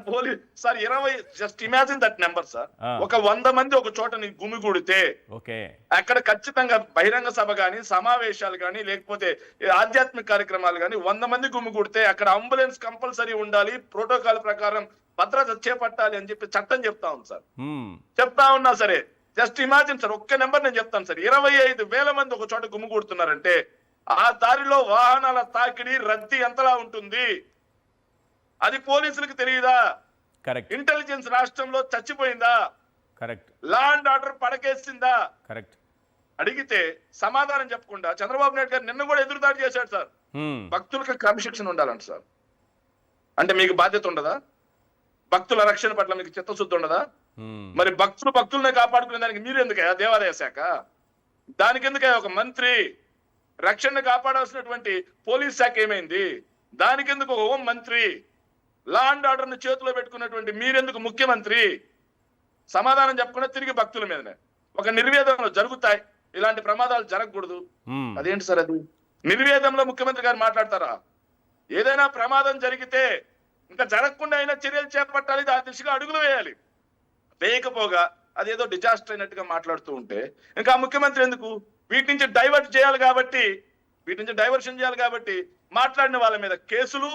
Sir 20 just imagine that number sir. ఒక 100 మంది ఒక చోట గుమిగూడితే అక్కడ ఖచ్చితంగా బహిరంగ సభ గాని సమావేశాలు గాని లేకపోతే ఆధ్యాత్మిక కార్యక్రమాలు గాని 100 మంది గుమిగూడితే అక్కడ అంబులెన్స్ కంపల్సరీ ఉండాలి, ప్రోటోకాల్ ప్రకారం భద్రత చేపట్టాలి అని చెప్పి చట్టం చెప్తా ఉంది సార్. చెప్తా ఉన్నా సరే జస్ట్ ఇమాజిన్ సార్, ఒక్క నెంబర్ నేను చెప్తాను సార్. 25,000 మంది ఒక చోట గుమిగూడుతున్నారంటే ఆ దారిలో వాహనాల తాకిడి రద్దీ ఎంతలా ఉంటుంది? అది పోలీసులకు తెలియదా? కరెక్ట్. ఇంటెలిజెన్స్ రాష్ట్రంలో చచ్చిపోయిందా? కరెక్ట్. లా అండ్ ఆర్డర్ పడకేసిందా? కరెక్ట్. అడిగితే సమాధానం చెప్పకుండా చంద్రబాబు నాయుడు గారు నిన్న కూడా ఎదురుదాడి చేశాడు సార్. భక్తులకు క్రమశిక్షణ ఉండాలంట సార్. అంటే మీకు బాధ్యత ఉండదా? భక్తుల రక్షణ పట్ల మీకు చిత్తశుద్ధి ఉండదా? మరి భక్తులనే కాపాడుకునే దానికి మీరు ఎందుకయ్యా దేవాదాయ శాఖ? దానికి ఎందుకయ్యా ఒక మంత్రి? రక్షణ కాపాడాల్సినటువంటి పోలీస్ శాఖ ఏమైంది? దానికి ఎందుకు ఒక హోం మంత్రి? లా అండ్ ఆర్డర్ ని చేతిలో పెట్టుకున్నటువంటి మీరెందుకు ముఖ్యమంత్రి? సమాధానం చెప్పకుండా తిరిగి భక్తుల మీదనే ఒక నిర్వేదంలో జరుగుతాయి, ఇలాంటి ప్రమాదాలు జరగకూడదు. అదేంటి సార్ అది? నిర్వేదంలో ముఖ్యమంత్రి గారు మాట్లాడతారా? ఏదైనా ప్రమాదం జరిగితే ఇంకా జరగకుండా అయినా చర్యలు చేపట్టాలి, ఆ దిశగా అడుగులు వేయాలి. వేయకపోగా అదేదో డిజాస్టర్ అయినట్టుగా మాట్లాడుతూ ఉంటే ఇంకా ముఖ్యమంత్రి ఎందుకు? వీటి నుంచి డైవర్షన్ చేయాలి కాబట్టి మాట్లాడిన వాళ్ళ మీద కేసులు,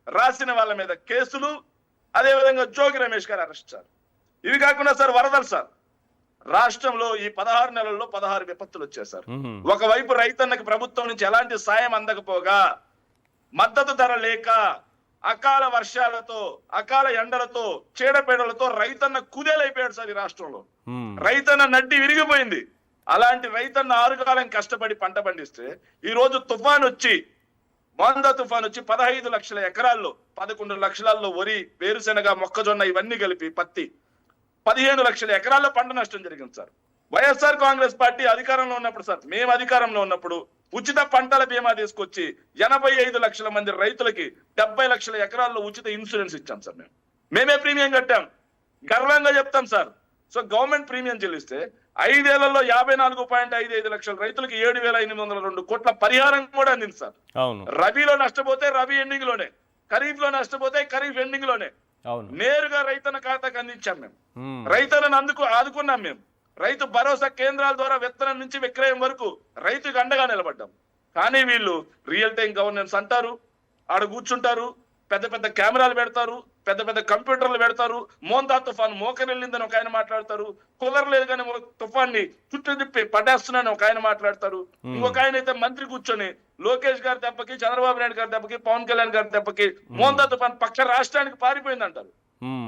రాసిన వాళ్ళ మీద కేసులు, అదేవిధంగా జోగి రమేష్ గారు అరెస్ట్ సార్. ఇవి కాకుండా సార్ వరదలు సార్. రాష్ట్రంలో ఈ 16 నెలల్లో 16 విపత్తులు వచ్చాయి సార్. ఒకవైపు రైతన్నకి ప్రభుత్వం నుంచి ఎలాంటి సాయం అందకపోగా, మద్దతు ధర లేక, అకాల వర్షాలతో, అకాల ఎండలతో, చీడపీడలతో రైతన్న కుదేలైపోయాడు సార్. ఈ రాష్ట్రంలో రైతన్న నడ్డి విరిగిపోయింది. అలాంటి రైతన్న 6 కాలం కష్టపడి పంట పండిస్తే ఈ రోజు మోందా తుఫాన్ వచ్చి 15 లక్షల ఎకరాల్లో 11 లక్షలలో వరి, వేరుశెనగ, మొక్కజొన్న ఇవన్నీ కలిపి పత్తి 15 లక్షల ఎకరాల్లో పంట నష్టం జరిగింది సార్. వైఎస్ఆర్ కాంగ్రెస్ పార్టీ అధికారంలో ఉన్నప్పుడు సార్, మేము అధికారంలో ఉన్నప్పుడు ఉచిత పంటల బీమా తీసుకొచ్చి 85 లక్షల మంది రైతులకి 70 లక్షల ఎకరాల్లో ఉచిత ఇన్సూరెన్స్ ఇచ్చాం సార్. మేమే ప్రీమియం కట్టాం, గర్వంగా చెప్తాం సార్. సో గవర్నమెంట్ ప్రీమియం చెల్లిస్తే 5 ఏళ్లలో 54.55 లక్షల రైతులకు 7,802 కోట్ల పరిహారం కూడా అందింది సార్. రబీలో నష్టపోతే రబీ ఎండింగ్ లోనే, ఖరీఫ్ లో నష్టపోతే ఖరీఫ్ ఎండింగ్ లోనే నేరుగా రైతన్న ఖాతాకు అందించాం మేము. రైతులను ఆదుకున్నాం మేము. రైతు భరోసా కేంద్రాల ద్వారా విత్తనం నుంచి విక్రయం వరకు రైతుకు అండగా నిలబడ్డాం. కానీ వీళ్ళు రియల్ టైం గవర్నెన్స్ అంటారు, ఆడ కూర్చుంటారు, పెద్ద పెద్ద కెమెరాలు పెడతారు, పెద్ద పెద్ద కంప్యూటర్లు పెడతారు. మోందా తుఫాన్ మోకరెళ్ళిందని ఒక ఆయన మాట్లాడతారు, కుదరలేదు కానీ తుఫాన్ని చుట్టూ తిప్పి పడేస్తున్నాను ఒక ఆయన మాట్లాడతారు. ఇంకొక ఆయన అయితే మంత్రి కూర్చొని లోకేష్ గారి దెబ్బకి, చంద్రబాబు నాయుడు గారి దెబ్బకి, పవన్ కళ్యాణ్ గారి దెబ్బకి మోందా తుఫాన్ పక్క రాష్ట్రానికి పారిపోయింది అంటారు.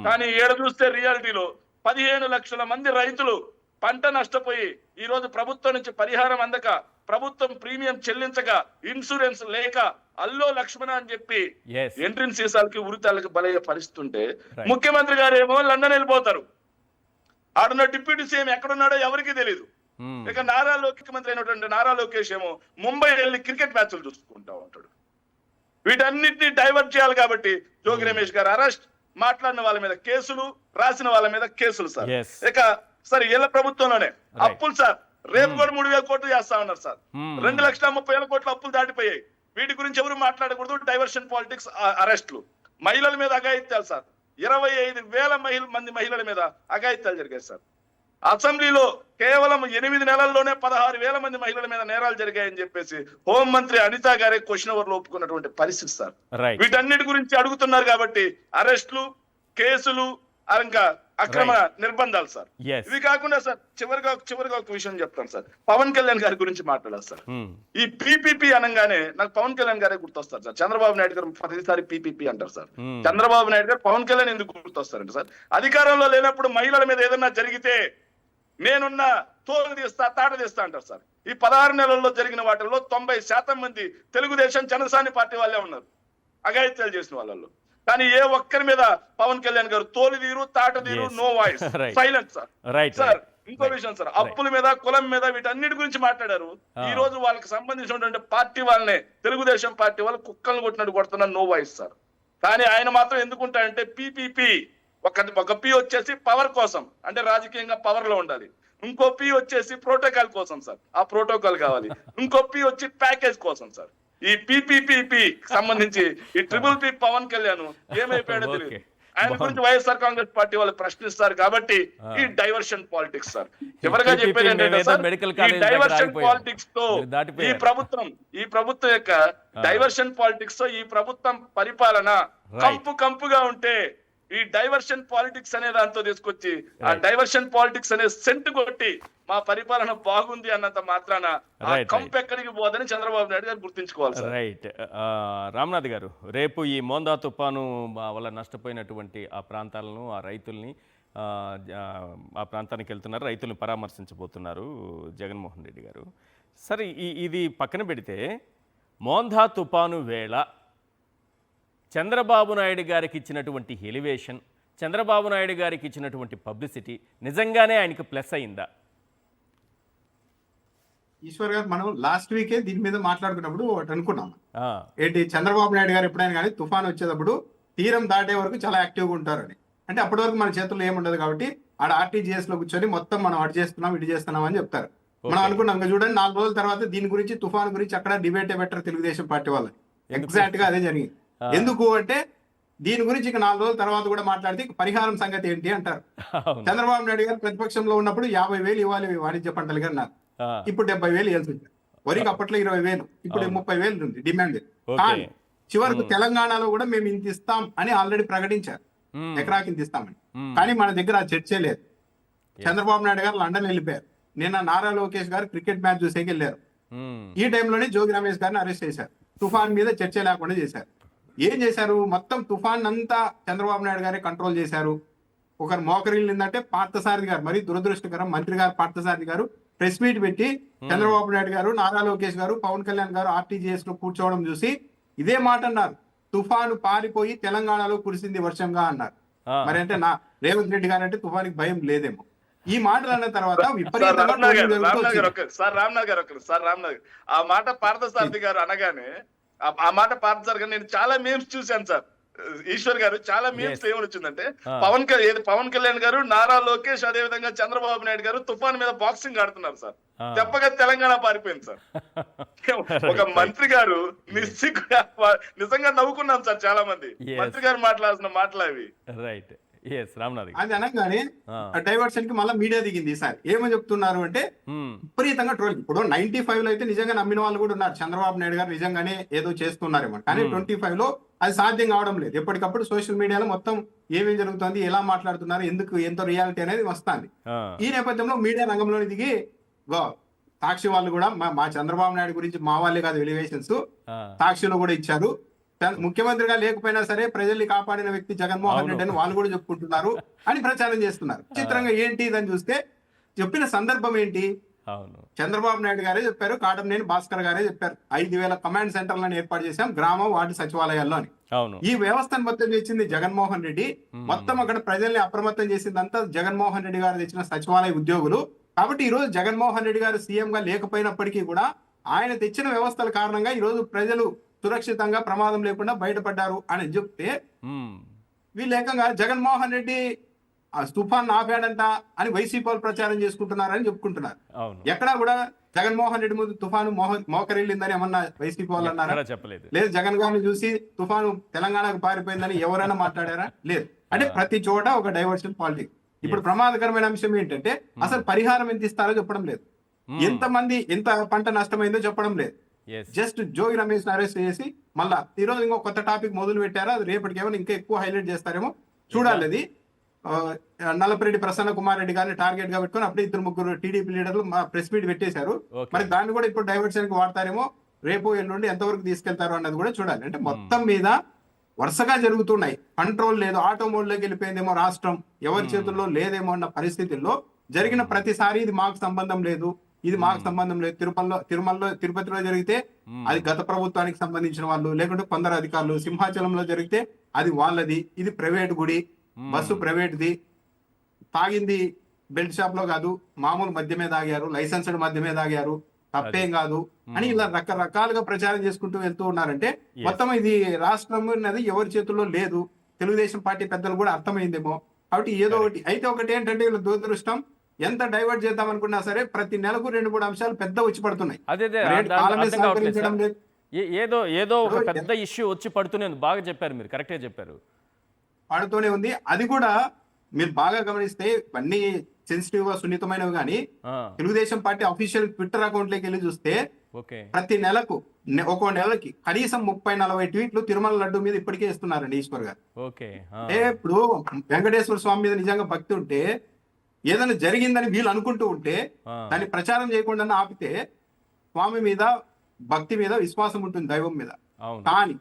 కానీ ఏడ చూస్తే రియాలిటీలో 15 లక్షల మంది రైతులు పంట నష్టపోయి ఈ రోజు ప్రభుత్వం నుంచి పరిహారం అందక, ప్రభుత్వం ప్రీమియం చెల్లించక, ఇన్సూరెన్స్ లేక అల్లో లక్ష్మణ అని చెప్పి ఎంట్రన్స్ సీసాలకి ఉరితాలకి బలయ్యే పరిస్థితి ఉంటే ముఖ్యమంత్రి గారు ఏమో లండన్ వెళ్ళిపోతారు. ఆడున్న డిప్యూటీ సీఎం ఎక్కడున్నాడో ఎవరికి తెలియదు. ఇక ముఖ్యమంత్రి అయినటువంటి నారా లోకేష్ ఏమో ముంబై వెళ్ళి క్రికెట్ మ్యాచ్లు చూసుకుంటా ఉంటాడు. వీటన్నిటిని డైవర్ట్ చేయాలి కాబట్టి జోగి రమేష్ గారు అరెస్ట్, మాట్లాడిన వాళ్ళ మీద కేసులు, రాసిన వాళ్ళ మీద కేసులు సార్. ఇక సార్ ఇళ్ల ప్రభుత్వంలోనే అప్పులు సార్. రేపు కూడా 3,000 కోట్లు చేస్తా ఉన్నారు సార్. 2,30,000 కోట్ల అప్పులు దాటిపోయాయి. వీటి గురించి ఎవరు మాట్లాడకూడదు. డైవర్షన్ పాలిటిక్స్, అరెస్టులు, మహిళల మీద అఘాయిత్యాలు సార్. 25,000 మంది మహిళల మీద అఘాయిత్యాలు జరిగాయి సార్. అసెంబ్లీలో కేవలం 8 నెలల్లోనే 16,000 మంది మహిళల మీద నేరాలు జరిగాయని చెప్పేసి హోంమంత్రి అనిత గారే క్వశ్చన్ అవర్ లో ఒప్పుకున్నటువంటి పరిస్థితి సార్. వీటన్నిటి గురించి అడుగుతున్నారు కాబట్టి అరెస్టులు, కేసులు, ఇంకా అక్రమ నిర్బంధాలు సార్. ఇవి కాకుండా సార్ చివరిగా ఒక విషయం చెప్తాను సార్. పవన్ కళ్యాణ్ గారి గురించి మాట్లాడాలి సార్. ఈ పీపీపీ అనగానే నాకు పవన్ కళ్యాణ్ గారే గుర్తొస్తారు సార్. చంద్రబాబు నాయుడు గారు ప్రతిసారి పీపీపీ అంటారు సార్. చంద్రబాబు నాయుడు గారు పవన్ కళ్యాణ్ ఎందుకు గుర్తొస్తారంటే సార్, అధికారంలో లేనప్పుడు మహిళల మీద ఏదన్నా జరిగితే నేనున్న తోలు తీస్తా, తాట తీస్తా అంటారు సార్. ఈ 16 నెలల్లో జరిగిన వాటిల్లో 90% మంది తెలుగుదేశం, జనసేన పార్టీ వాళ్ళే ఉన్నారు అఘాయిత్యాలు చేసిన వాళ్ళలో. కానీ ఏ ఒక్కరి మీద పవన్ కళ్యాణ్ గారు తోలు తీరు, తాట తీరు, no voice, silent sir. Sir ఇంకో విషయం సార్, అప్పుల మీద, కులం మీద, వీటన్నిటి గురించి మాట్లాడారు. ఈ రోజు వాళ్ళకి సంబంధించినటువంటి పార్టీ వాళ్ళనే, తెలుగుదేశం పార్టీ వాళ్ళు కుక్కలను కొట్టినట్టు కొడుతున్నారు, నో వాయిస్ సార్. కానీ ఆయన మాత్రం ఎందుకుంటారంటే పీపీపీ, ఒక పీ వచ్చేసి పవర్ కోసం, అంటే రాజకీయంగా పవర్ లో ఉండాలి. ఇంకో పీ వచ్చేసి ప్రోటోకాల్ కోసం సార్, ఆ ప్రోటోకాల్ కావాలి. ఇంకో పీ వచ్చి ప్యాకేజ్ కోసం సార్. ఈ పీపీపీ సంబంధించి ఈ ట్రిపుల్ పీ పవన్ కళ్యాణ్ ఏమైపోయాడో తెలియదు. ఆయన గురించి వైఎస్ఆర్ కాంగ్రెస్ పార్టీ వాళ్ళు ప్రశ్నిస్తారు కాబట్టి ఈ డైవర్షన్ పాలిటిక్స్ సార్. చివరిగా చెప్పేది ఏంటంటే సార్, ఈ డైవర్షన్ పాలిటిక్స్ తో ఈ ప్రభుత్వం యొక్క డైవర్షన్ పాలిటిక్స్ తో ఈ ప్రభుత్వం పరిపాలన కంపుగా ఉంటే ఈ డైవర్షన్ పాలిటిక్స్ అనే దాంతో తీసుకొచ్చి ఆ డైవర్షన్ పాలిటిక్స్ అనే సెంట్ కొట్టి మా పరిపాలన బాగుంది అన్నంత మాత్రాన ఆ కంపు ఎక్కడికి పోదని చంద్రబాబు నాయుడు గారు గుర్తించుకోవాలి సార్. రైట్. రామ్నాథ్ గారు, రేపు ఈ మోందా తుఫాను వల్ల నష్టపోయినటువంటి ఆ ప్రాంతాలను, ఆ రైతుల్ని, ఆ ప్రాంతానికి వెళ్తున్నారు, రైతుల్ని పరామర్శించబోతున్నారు జగన్మోహన్ రెడ్డి గారు. సరే, ఇది పక్కన పెడితే మోందా తుఫాను వేళ చంద్రబాబు నాయుడు గారికి ఇచ్చినటువంటి ఎలివేషన్, చంద్రబాబు నాయుడు గారికి ఇచ్చినటువంటి పబ్లిసిటీ నిజంగానే ఆయనకి ప్లస్ అయిందా? ఈశ్వర్ గారు, మనం లాస్ట్ వీకే దీని మీద మాట్లాడుకున్నప్పుడు ఒకటి అనుకున్నాం ఏంటి, చంద్రబాబు నాయుడు గారు ఎప్పుడైనా కానీ తుఫాన్ వచ్చేటప్పుడు తీరం దాటే వరకు చాలా యాక్టివ్గా ఉంటారని. అంటే అప్పటి వరకు మన చేతుల్లో ఏముండదు కాబట్టి ఆడ ఆర్టీజీఎస్ లో కూర్చొని మొత్తం మనం అటు చేస్తున్నాం, ఇటు చేస్తున్నాం అని చెప్తారు. మనం అనుకున్నాం ఇంకా చూడండి, 4 రోజుల తర్వాత దీని గురించి, తుఫాన్ గురించి అక్కడ డిబేటే పెట్టారు తెలుగుదేశం పార్టీ వాళ్ళు. ఎగ్జాక్ట్ గా అదే జరిగింది. ఎందుకు అంటే దీని గురించి ఇక 4 రోజుల తర్వాత కూడా మాట్లాడితే పరిహారం సంగతి ఏంటి అంటారు. చంద్రబాబు నాయుడు గారు ప్రతిపక్షంలో ఉన్నప్పుడు 50,000 ఇవ్వాలి వాణిజ్య పంటలు గారు నాకు, ఇప్పుడు 70,000 ఇవ్వాల్సి. వరికి అప్పట్లో 20,000, ఇప్పుడు 30,000 ఉంది డిమాండ్. కానీ చివరకు తెలంగాణలో కూడా మేము ఇంత ఇస్తాం అని ఆల్రెడీ ప్రకటించారు, ఎకరాకి ఇంత ఇస్తామని. కానీ మన దగ్గర ఆ చర్చే లేదు. చంద్రబాబు నాయుడు గారు లండన్ వెళ్ళిపోయారు. నిన్న నారా లోకేష్ గారు క్రికెట్ మ్యాచ్ చూసేకి వెళ్ళారు. ఈ టైంలోనే జోగి రమేష్ గారిని అరెస్ట్ చేశారు. తుఫాన్ మీద చర్చ లేకుండా చేశారు. ఏం చేశారు, మొత్తం తుఫాన్ అంతా చంద్రబాబు నాయుడు గారే కంట్రోల్ చేశారు. ఒకరు మోకరిల్లిందంటే పార్థసారథి గారు, మరి దురదృష్టకరం, మంత్రి గారు పార్థసారథి గారు ప్రెస్ మీట్ పెట్టి చంద్రబాబు నాయుడు గారు, నారా లోకేష్ గారు, పవన్ కళ్యాణ్ గారు ఆర్టీజీఎస్ లో కూర్చోవడం చూసి ఇదే మాట అన్నారు, తుఫాను పారిపోయి తెలంగాణలో కురిసింది వర్షంగా అన్నారు. మరి అంటే రేవంత్ రెడ్డి గారు అంటే తుఫానికి భయం లేదేమో. ఈ మాటలు అన్న తర్వాత ఆ మాట పార్థసారథి గారు అనగానే, ఆ మాట పార్థసారథి గారు నేను చాలా మేమ్స్ చూశాను సార్. ఈశ్వర్ గారు, చాలా మీమ్స్ ఏమని వచ్చిందంటే పవన్ కళ్యాణ్ గారు, నారా లోకేష్, అదే విధంగా చంద్రబాబు నాయుడు గారు తుఫాన్ మీద బాక్సింగ్ ఆడుతున్నారు సార్. తెప్పగా తెలంగాణ పారిపోయింది సార్. ఒక మంత్రి గారు నిజంగా నవ్వుకున్నాం సార్ చాలా మంది. మంత్రి గారు మాట్లాడాల్సిన మాటలు అవి. రైట్. అది అనగానే డైవర్షన్ కి మళ్ళీ మీడియా దిగింది. ఈసారి ఏమని చెప్తున్నారు అంటే విపరీతంగా ట్రోల్. ఇప్పుడు 95 లో అయితే నిజంగా నమ్మిన వాళ్ళు కూడా ఉన్నారు, చంద్రబాబు నాయుడు గారు నిజంగానే ఏదో చేస్తున్నారేమో. కానీ 25 లో అది సాధ్యం కావడం లేదు. ఎప్పటికప్పుడు సోషల్ మీడియాలో మొత్తం ఏమేం జరుగుతుంది, ఎలా మాట్లాడుతున్నారు, ఎందుకు, ఎంతో రియాలిటీ అనేది వస్తుంది. ఈ నేపథ్యంలో మీడియా రంగంలోని దిగి సాక్షి వాళ్ళు కూడా మా చంద్రబాబు నాయుడు గురించి మా వాళ్ళే కాదు ఎలివేషన్స్ సాక్షిలో కూడా ఇచ్చారు. ముఖ్యమంత్రిగా లేకపోయినా సరే ప్రజల్ని కాపాడిన వ్యక్తి జగన్మోహన్ రెడ్డి అని వాళ్ళు కూడా చెప్పుకుంటున్నారు అని ప్రచారం చేస్తున్నారు. చిత్రంగా ఏంటి ఇదని చూస్తే చెప్పిన సందర్భం ఏంటి, చంద్రబాబు నాయుడు గారే చెప్పారు, కాటంనేని భాస్కర్ గారే చెప్పారు, 5,000 కమాండ్ సెంటర్లను ఏర్పాటు చేశాం గ్రామ వార్డు సచివాలయాల్లో అని. ఈ వ్యవస్థను మొత్తం చేసింది జగన్మోహన్ రెడ్డి. మొత్తం అక్కడ ప్రజల్ని అప్రమత్తం చేసిందంతా జగన్మోహన్ రెడ్డి గారు తెచ్చిన సచివాలయ ఉద్యోగులు. కాబట్టి ఈ రోజు జగన్మోహన్ రెడ్డి గారు సీఎం గా లేకపోయినప్పటికీ కూడా ఆయన తెచ్చిన వ్యవస్థల కారణంగా ఈ రోజు ప్రజలు సురక్షితంగా ప్రమాదం లేకుండా బయటపడ్డారు అని చెప్తే వీళ్ళు ఏకంగా జగన్మోహన్ రెడ్డి ఆ తుఫాన్ ఆపాడంట అని వైసీపీ వాళ్ళు ప్రచారం చేసుకుంటున్నారని చెప్పుకుంటున్నారు. అవును. ఎక్కడా కూడా జగన్మోహన్ రెడ్డి ముందు తుఫాను మోకరిల్లిందని ఏమన్నా వైసీపీ వాళ్ళు అన్నారా? చెప్పలేదు. లేదు జగన్ గారిని చూసి తుఫాను తెలంగాణకు పారిపోయిందని ఎవరైనా మాట్లాడారా? లేదు. అంటే ప్రతి చోట ఒక డైవర్షన్ పాలిటిక్స్. ఇప్పుడు ప్రమాదకరమైన అంశం ఏంటంటే అసలు పరిహారం ఎంత ఇస్తారో చెప్పడం లేదు, ఎంత పంట నష్టమైందో చెప్పడం లేదు. జస్ట్ జోగి రమేష్ అరెస్ట్ చేసి మళ్ళా ఈరోజు ఇంకో కొత్త టాపిక్ మొదలు పెట్టారా, అది రేపటికి ఏమైనా ఇంకా ఎక్కువ హైలైట్ చేస్తారేమో చూడాలి. అది నల్లపరెడ్డి ప్రసన్న కుమార్ రెడ్డి గారిని టార్గెట్ గా పెట్టుకుని అప్పుడే 2-3 టీడీపీ లీడర్లు ప్రెస్ మీట్ పెట్టేశారు. మరి దాన్ని కూడా ఇప్పుడు డైవర్షన్ కి వాడతారేమో, రేపు ఎల్లుండి ఎంతవరకు తీసుకెళ్తారు అన్నది కూడా చూడాలి. అంటే మొత్తం మీద వరుసగా జరుగుతున్నాయి, కంట్రోల్ లేదు, ఆటో మోడ్ లోకి వెళ్ళిపోయిందేమో రాష్ట్రం, ఎవరి చేతుల్లో లేదేమో అన్న పరిస్థితుల్లో జరిగిన ప్రతిసారి ఇది మాకు సంబంధం లేదు, ఇది మాకు సంబంధం లేదు. తిరుపతిలో జరిగితే అది గత ప్రభుత్వానికి సంబంధించిన వాళ్ళు, లేకుంటే కొందరు అధికారులు. సింహాచలంలో జరిగితే అది వాళ్ళది, ఇది ప్రైవేట్ గుడి, బస్సు ప్రైవేట్ది, తాగింది బెల్ట్ షాప్ లో కాదు, మామూలు మద్యమే తాగారు, లైసెన్స్డ్ మద్యమే తాగారు, తప్పేం కాదు అని ఇలా రకరకాలుగా ప్రచారం చేసుకుంటూ వెళ్తూ ఉన్నారంటే మొత్తం ఇది రాష్ట్రం అన్నది ఎవరి చేతుల్లో లేదు. తెలుగుదేశం పార్టీ పెద్దలు కూడా అర్థమైందేమో. కాబట్టి ఏదో ఒకటి అయితే ఒకటి ఏంటంటే వీళ్ళ దురదృష్టం, ఎంత డైవర్ట్ చేద్దాం అనుకున్నా సరే ప్రతి నెలకు 2-3 అంశాలు పెద్ద వచ్చి పడుతున్నాయి. ఏదో ఒక పెద్ద ఇష్యూ వచ్చి పడుతూనే ఉంది. బాగా చెప్పారు మీరు, కరెక్టే చెప్పారు, పడుతూనే ఉంది. అది కూడా మీరు బాగా గమనిస్తే ఇవన్నీ సెన్సిటివ్ గా సున్నితమైనవి, కానీ Telugu Desam party official Twitter account లోకి వెళ్ళి చూస్తే ప్రతి నెలకు ఒక్కో నెలకి కనీసం 30-40 ట్వీట్లు తిరుమల లడ్డు మీద ఇప్పటికే ఇస్తున్నారండి ఈశ్వర్ గారు. అంటే ఇప్పుడు వెంకటేశ్వర స్వామి మీద నిజంగా భక్తి ఉంటే, ఏదైనా జరిగిందని వీళ్ళు అనుకుంటూ ఉంటే దాన్ని ప్రచారం చేయకుండా ఆపితే స్వామి మీద భక్తి మీద విశ్వాసం ఉంటుంది, దైవం మీద. కానీ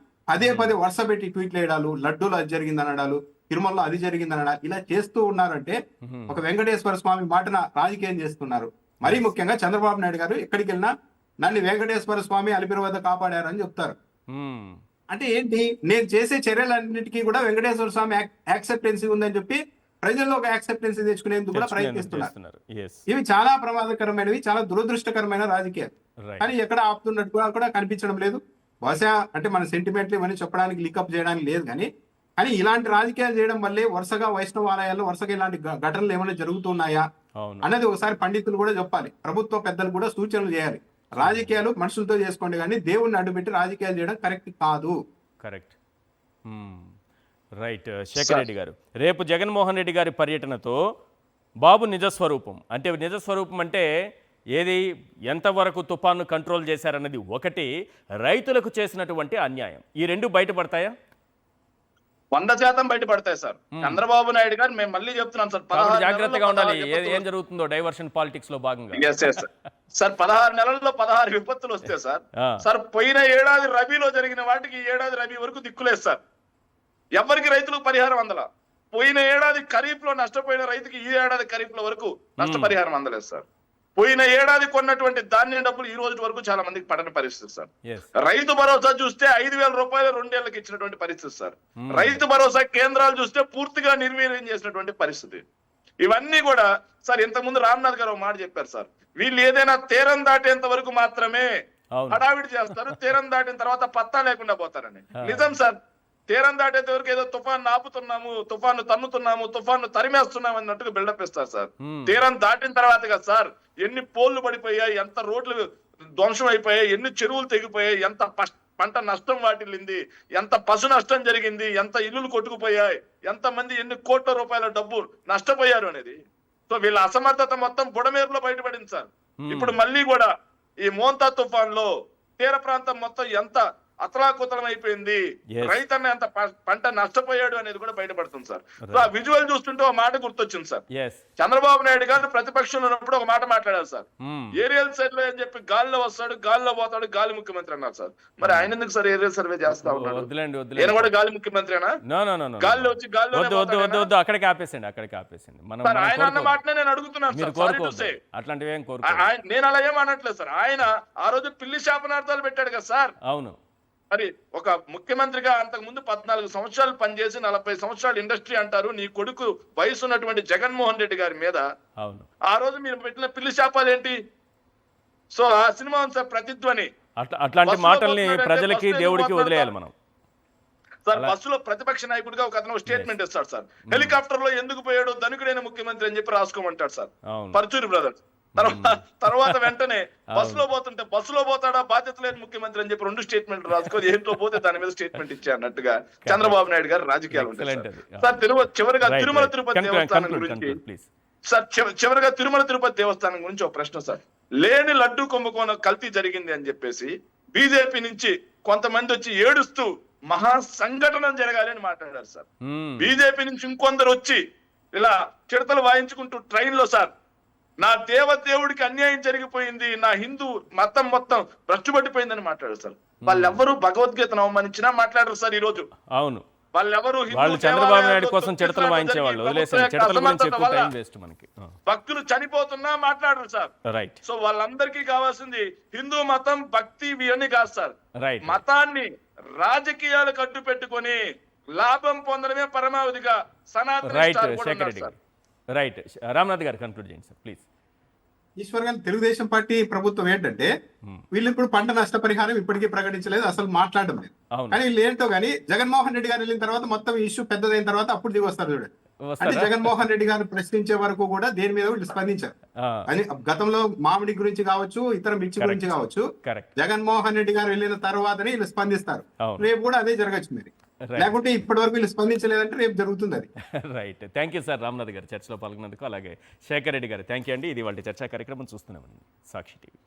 పదే వరుస పెట్టి ట్వీట్లు వేయడాలు, లడ్డూలు అది జరిగింది అనడాలు, తిరుమలలో అది జరిగింది అనడాలు, ఇలా చేస్తూ ఉన్నారంటే ఒక వెంకటేశ్వర స్వామి మాటన రాజకీయం చేస్తున్నారు. మరీ ముఖ్యంగా చంద్రబాబు నాయుడు గారు ఎక్కడికి వెళ్ళినా నన్ను వెంకటేశ్వర స్వామి అలిపిరి వద్ద కాపాడారు అని చెప్తారు. అంటే ఏంటి, నేను చేసే చర్యలన్నిటికీ కూడా వెంకటేశ్వర స్వామి యాక్సెప్టెన్సీ ఉందని చెప్పి ప్రజల్లో ఒక యాక్సెప్టెన్సీ తెచ్చుకునేందుకు కూడా ప్రయత్నిస్తున్నారు. ఇవి చాలా ప్రమాదకరమైనవి, చాలా దురదృష్టకరమైన రాజకీయాలు. కానీ ఎక్కడ ఆపుతున్నట్టు కూడా కనిపించడం లేదు. బహుశా అంటే మన సెంటిమెంట్లు ఇవన్నీ చెప్పడానికి లికప్ చేయడానికి లేదు, కానీ ఇలాంటి రాజకీయాలు చేయడం వల్లే వరుసగా వైష్ణవ ఆలయాల్లో వరుసగా ఇలాంటి ఘటనలు ఏమైనా జరుగుతున్నాయా అన్నది ఒకసారి పండితులు కూడా చెప్పాలి, ప్రభుత్వ పెద్దలు కూడా సూచనలు చేయాలి. రాజకీయాలు మనుషులతో చేసుకోండి, కానీ దేవుణ్ణి అడ్డుపెట్టి రాజకీయాలు చేయడం కరెక్ట్ కాదు. Correct, right. శేఖర్ రెడ్డి గారు, రేపు జగన్మోహన్ రెడ్డి గారి పర్యటనతో బాబు నిజస్వరూపం అంటే ఏది, ఎంతవరకు తుఫాను కంట్రోల్ చేశారన్నది ఒకటి, రైతులకు చేసినటువంటి అన్యాయం, ఈ రెండు బయటపడతాయా? 100% బయటపడతాయి సార్. చంద్రబాబు నాయుడు గారు మేము మళ్ళీ చెప్తున్నాం సార్, జాగ్రత్తగా ఉండాలి ఏం జరుగుతుందో డైవర్షన్ పాలిటిక్స్ లో భాగంగా. సార్ 16 నెలల్లో 16 విపత్తులు వస్తాయి సార్. పోయిన ఏడాది రబీలో జరిగిన వాటికి ఈ ఏడాది రబీ వరకు దిక్కులేదు సార్. ఎవరికి రైతులకు పరిహారం అందల. పోయిన ఏడాది ఖరీఫ్ లో నష్టపోయిన రైతుకి ఈ ఏడాది ఖరీఫ్ లో వరకు నష్టపరిహారం అందలేదు సార్. పోయిన ఏడాది కొన్నటువంటి ధాన్యం డబ్బులు ఈ రోజు వరకు చాలా మందికి పడని పరిస్థితి సార్. రైతు భరోసా చూస్తే 5,000 రూపాయలు 2 ఏళ్లకు ఇచ్చినటువంటి పరిస్థితి సార్. రైతు భరోసా కేంద్రాలు చూస్తే పూర్తిగా నిర్వీర్యం చేసినటువంటి పరిస్థితి. ఇవన్నీ కూడా సార్, ఇంతకుముందు రామ్నాథ్ గారు ఒక మాట చెప్పారు సార్, వీళ్ళు ఏదైనా తీరం దాటేంత వరకు మాత్రమే హడావిడి చేస్తారు, తీరం దాటిన తర్వాత పత్తా లేకుండా పోతారని. నిజం సార్, తీరం దాటేంత వరకు ఏదో తుఫాను ఆపుతున్నాము, తుఫాను తన్నుతున్నాము, తుఫాను తరిమేస్తున్నాము అన్నట్టుగా బిల్డప్ ఇస్తారు సార్. తీరం దాటిన తర్వాత కదా సార్ ఎన్ని పోళ్లు పడిపోయాయి, ఎంత రోడ్లు ధ్వంసం అయిపోయాయి, ఎన్ని చెరువులు తెగిపోయాయి, ఎంత పంట నష్టం వాటిల్లింది, ఎంత పశు నష్టం జరిగింది, ఎంత ఇల్లులు కొట్టుకుపోయాయి, ఎంత మంది ఎన్ని కోట్ల రూపాయల డబ్బు నష్టపోయారు అనేది. సో వీళ్ళ అసమర్థత మొత్తం బుడమేరులో బయటపడింది సార్. ఇప్పుడు మళ్ళీ కూడా ఈ మోంతా తుఫాన్ లో తీర ప్రాంతం మొత్తం ఎంత అతలాకుతలం అయిపోయింది, రైతన్న ఎంత పంట నష్టపోయాడు అనేది కూడా బయటపడుతుంది సార్. సో ఆ విజువల్ చూస్తుంటే ఒక మాట గుర్తొచ్చింది సార్. చంద్రబాబు నాయుడు గారు ప్రతిపక్షంలో ఉన్నప్పుడు ఒక మాట మాట్లాడారు సార్, ఏరియల్ సర్వే అని చెప్పి గాలిలో వస్తాడు, గాలిలో పోతాడు, గాలి ముఖ్యమంత్రి అన్నారు సార్. మరి ఆయన ఎందుకు సార్ ఏరియల్ సర్వే చేస్తా ఉన్నాడు? నేను కూడా గాలి ముఖ్యమంత్రినా? గాలిలో వచ్చి గాలిలో అక్కడికి ఆపేసండి. ఆయన అన్న మాటనే నేను అడుగుతున్నాను సార్. నేను అలా ఏమనట్లేదు సార్. ఆయన ఆ రోజు పిల్లి శాపనార్థాలు పెట్టాడు కదా సార్. అవును. మరి ఒక ముఖ్యమంత్రిగా అంతకు ముందు 14 సంవత్సరాలు పనిచేసి 40 సంవత్సరాలు ఇండస్ట్రీ అంటారు నీ కొడుకు వయసు ఉన్నటువంటి జగన్మోహన్ రెడ్డి గారి మీద ఆ రోజు మీరు పెట్టిన పిల్లి శాపాలు ఏంటి? సో ఆ సినిమా సార్ ప్రతిధ్వని, అట్లాంటి మాటల్ని ప్రజలకి దేవుడికి వదిలేయాలి మనం సార్ బస్సులో ప్రతిపక్ష నాయకుడిగా ఒక అతను స్టేట్మెంట్ ఇస్తాడు సార్. హెలికాప్టర్ లో ఎందుకు పోయాడు ధనికుడైన ముఖ్యమంత్రి అని చెప్పి రాసుకోమంటాడు సార్. పరుచూరి బ్రదర్స్. తర్వాత వెంటనే బస్సులో పోతాడా బాధ్యత లేని ముఖ్యమంత్రి అని చెప్పి 2 స్టేట్మెంట్ రాసుకొని ఏంట్లో పోతే దాని మీద స్టేట్మెంట్ ఇచ్చే అన్నట్టుగా చంద్రబాబు నాయుడు గారు రాజకీయాలు ఉంటాయి సార్. చివరిగా తిరుమల తిరుపతి దేవస్థానం గురించి సార్, చివరిగా తిరుమల తిరుపతి దేవస్థానం గురించి ఒక ప్రశ్న సార్. లేని లడ్డూ కుంభకోణం కల్తీ జరిగింది అని చెప్పేసి బీజేపీ నుంచి కొంతమంది వచ్చి ఏడుస్తూ మహా సంఘటన జరగాలి అని మాట్లాడారు సార్. బీజేపీ నుంచి ఇంకొందరు వచ్చి ఇలా చిడతలు వాయించుకుంటూ ట్రైన్ లో సార్ నా దేవుడికి అన్యాయం జరిగిపోయింది, నా హిందూ మతం మొత్తం భ్రష్టుపట్టిపోయిందని మాట్లాడారు సార్. వాళ్ళెవ్వరూ భగవద్గీతను అవమానించినా మాట్లాడరు సార్ ఈ రోజు. అవును, వాళ్ళెవరు వాళ్ళు చంద్రబాబు నాయుడు కోసం చిడతలు వాయించేవాళ్ళు. భక్తులు చనిపోతున్నా మాట్లాడరు సార్. రైట్. సో వాళ్ళందరికీ కావాల్సింది హిందూ మతం భక్తి ఇవన్నీ కాదు సార్. రైట్. మతాన్ని రాజకీయాలకు అడ్డు పెట్టుకొని లాభం పొందడమే పరమావధిగా సనాతన రైట్. శేఖర్ రెడ్డి గారు. రైట్. రామ్నాథ్ గారు కంక్లూడ్ చేయండి సార్ ప్లీజ్. ఈశ్వర్ గారు, తెలుగుదేశం పార్టీ ప్రభుత్వం ఏంటంటే వీళ్ళు ఇప్పుడు పంట నష్టపరిహారం ఇప్పటికీ ప్రకటించలేదు, అసలు మాట్లాడడం లేదు. కానీ వీళ్ళు ఏంటో కానీ జగన్మోహన్ రెడ్డి గారు వెళ్ళిన తర్వాత మొత్తం ఇష్యూ పెద్దదైన తర్వాత అప్పుడు దిగి వస్తారు చూడండి. అంటే జగన్మోహన్ రెడ్డి గారిని ప్రశ్నించే వరకు కూడా దేని మీద వీళ్ళు స్పందించారు. అని గతంలో మామిడి గురించి కావచ్చు, ఇతర మిర్చి గురించి కావచ్చు, జగన్మోహన్ రెడ్డి గారు వెళ్ళిన తర్వాతనే వీళ్ళు స్పందిస్తారు. రేపు కూడా అదే జరగచ్చు మరి. లేకుంటే ఇప్పటి వరకు వీళ్ళు స్పందించలేదంటే రేపు జరుగుతుంది అది. Right. Thank you sir Ramnath గారు చర్చలో పాల్గొన్నందుకు. అలాగే శేఖర్ రెడ్డి గారు థ్యాంక్ యూ అండి. ఇది వాళ్ళ చర్చా కార్యక్రమం చూస్తున్నామండి సాక్షి టీవీ.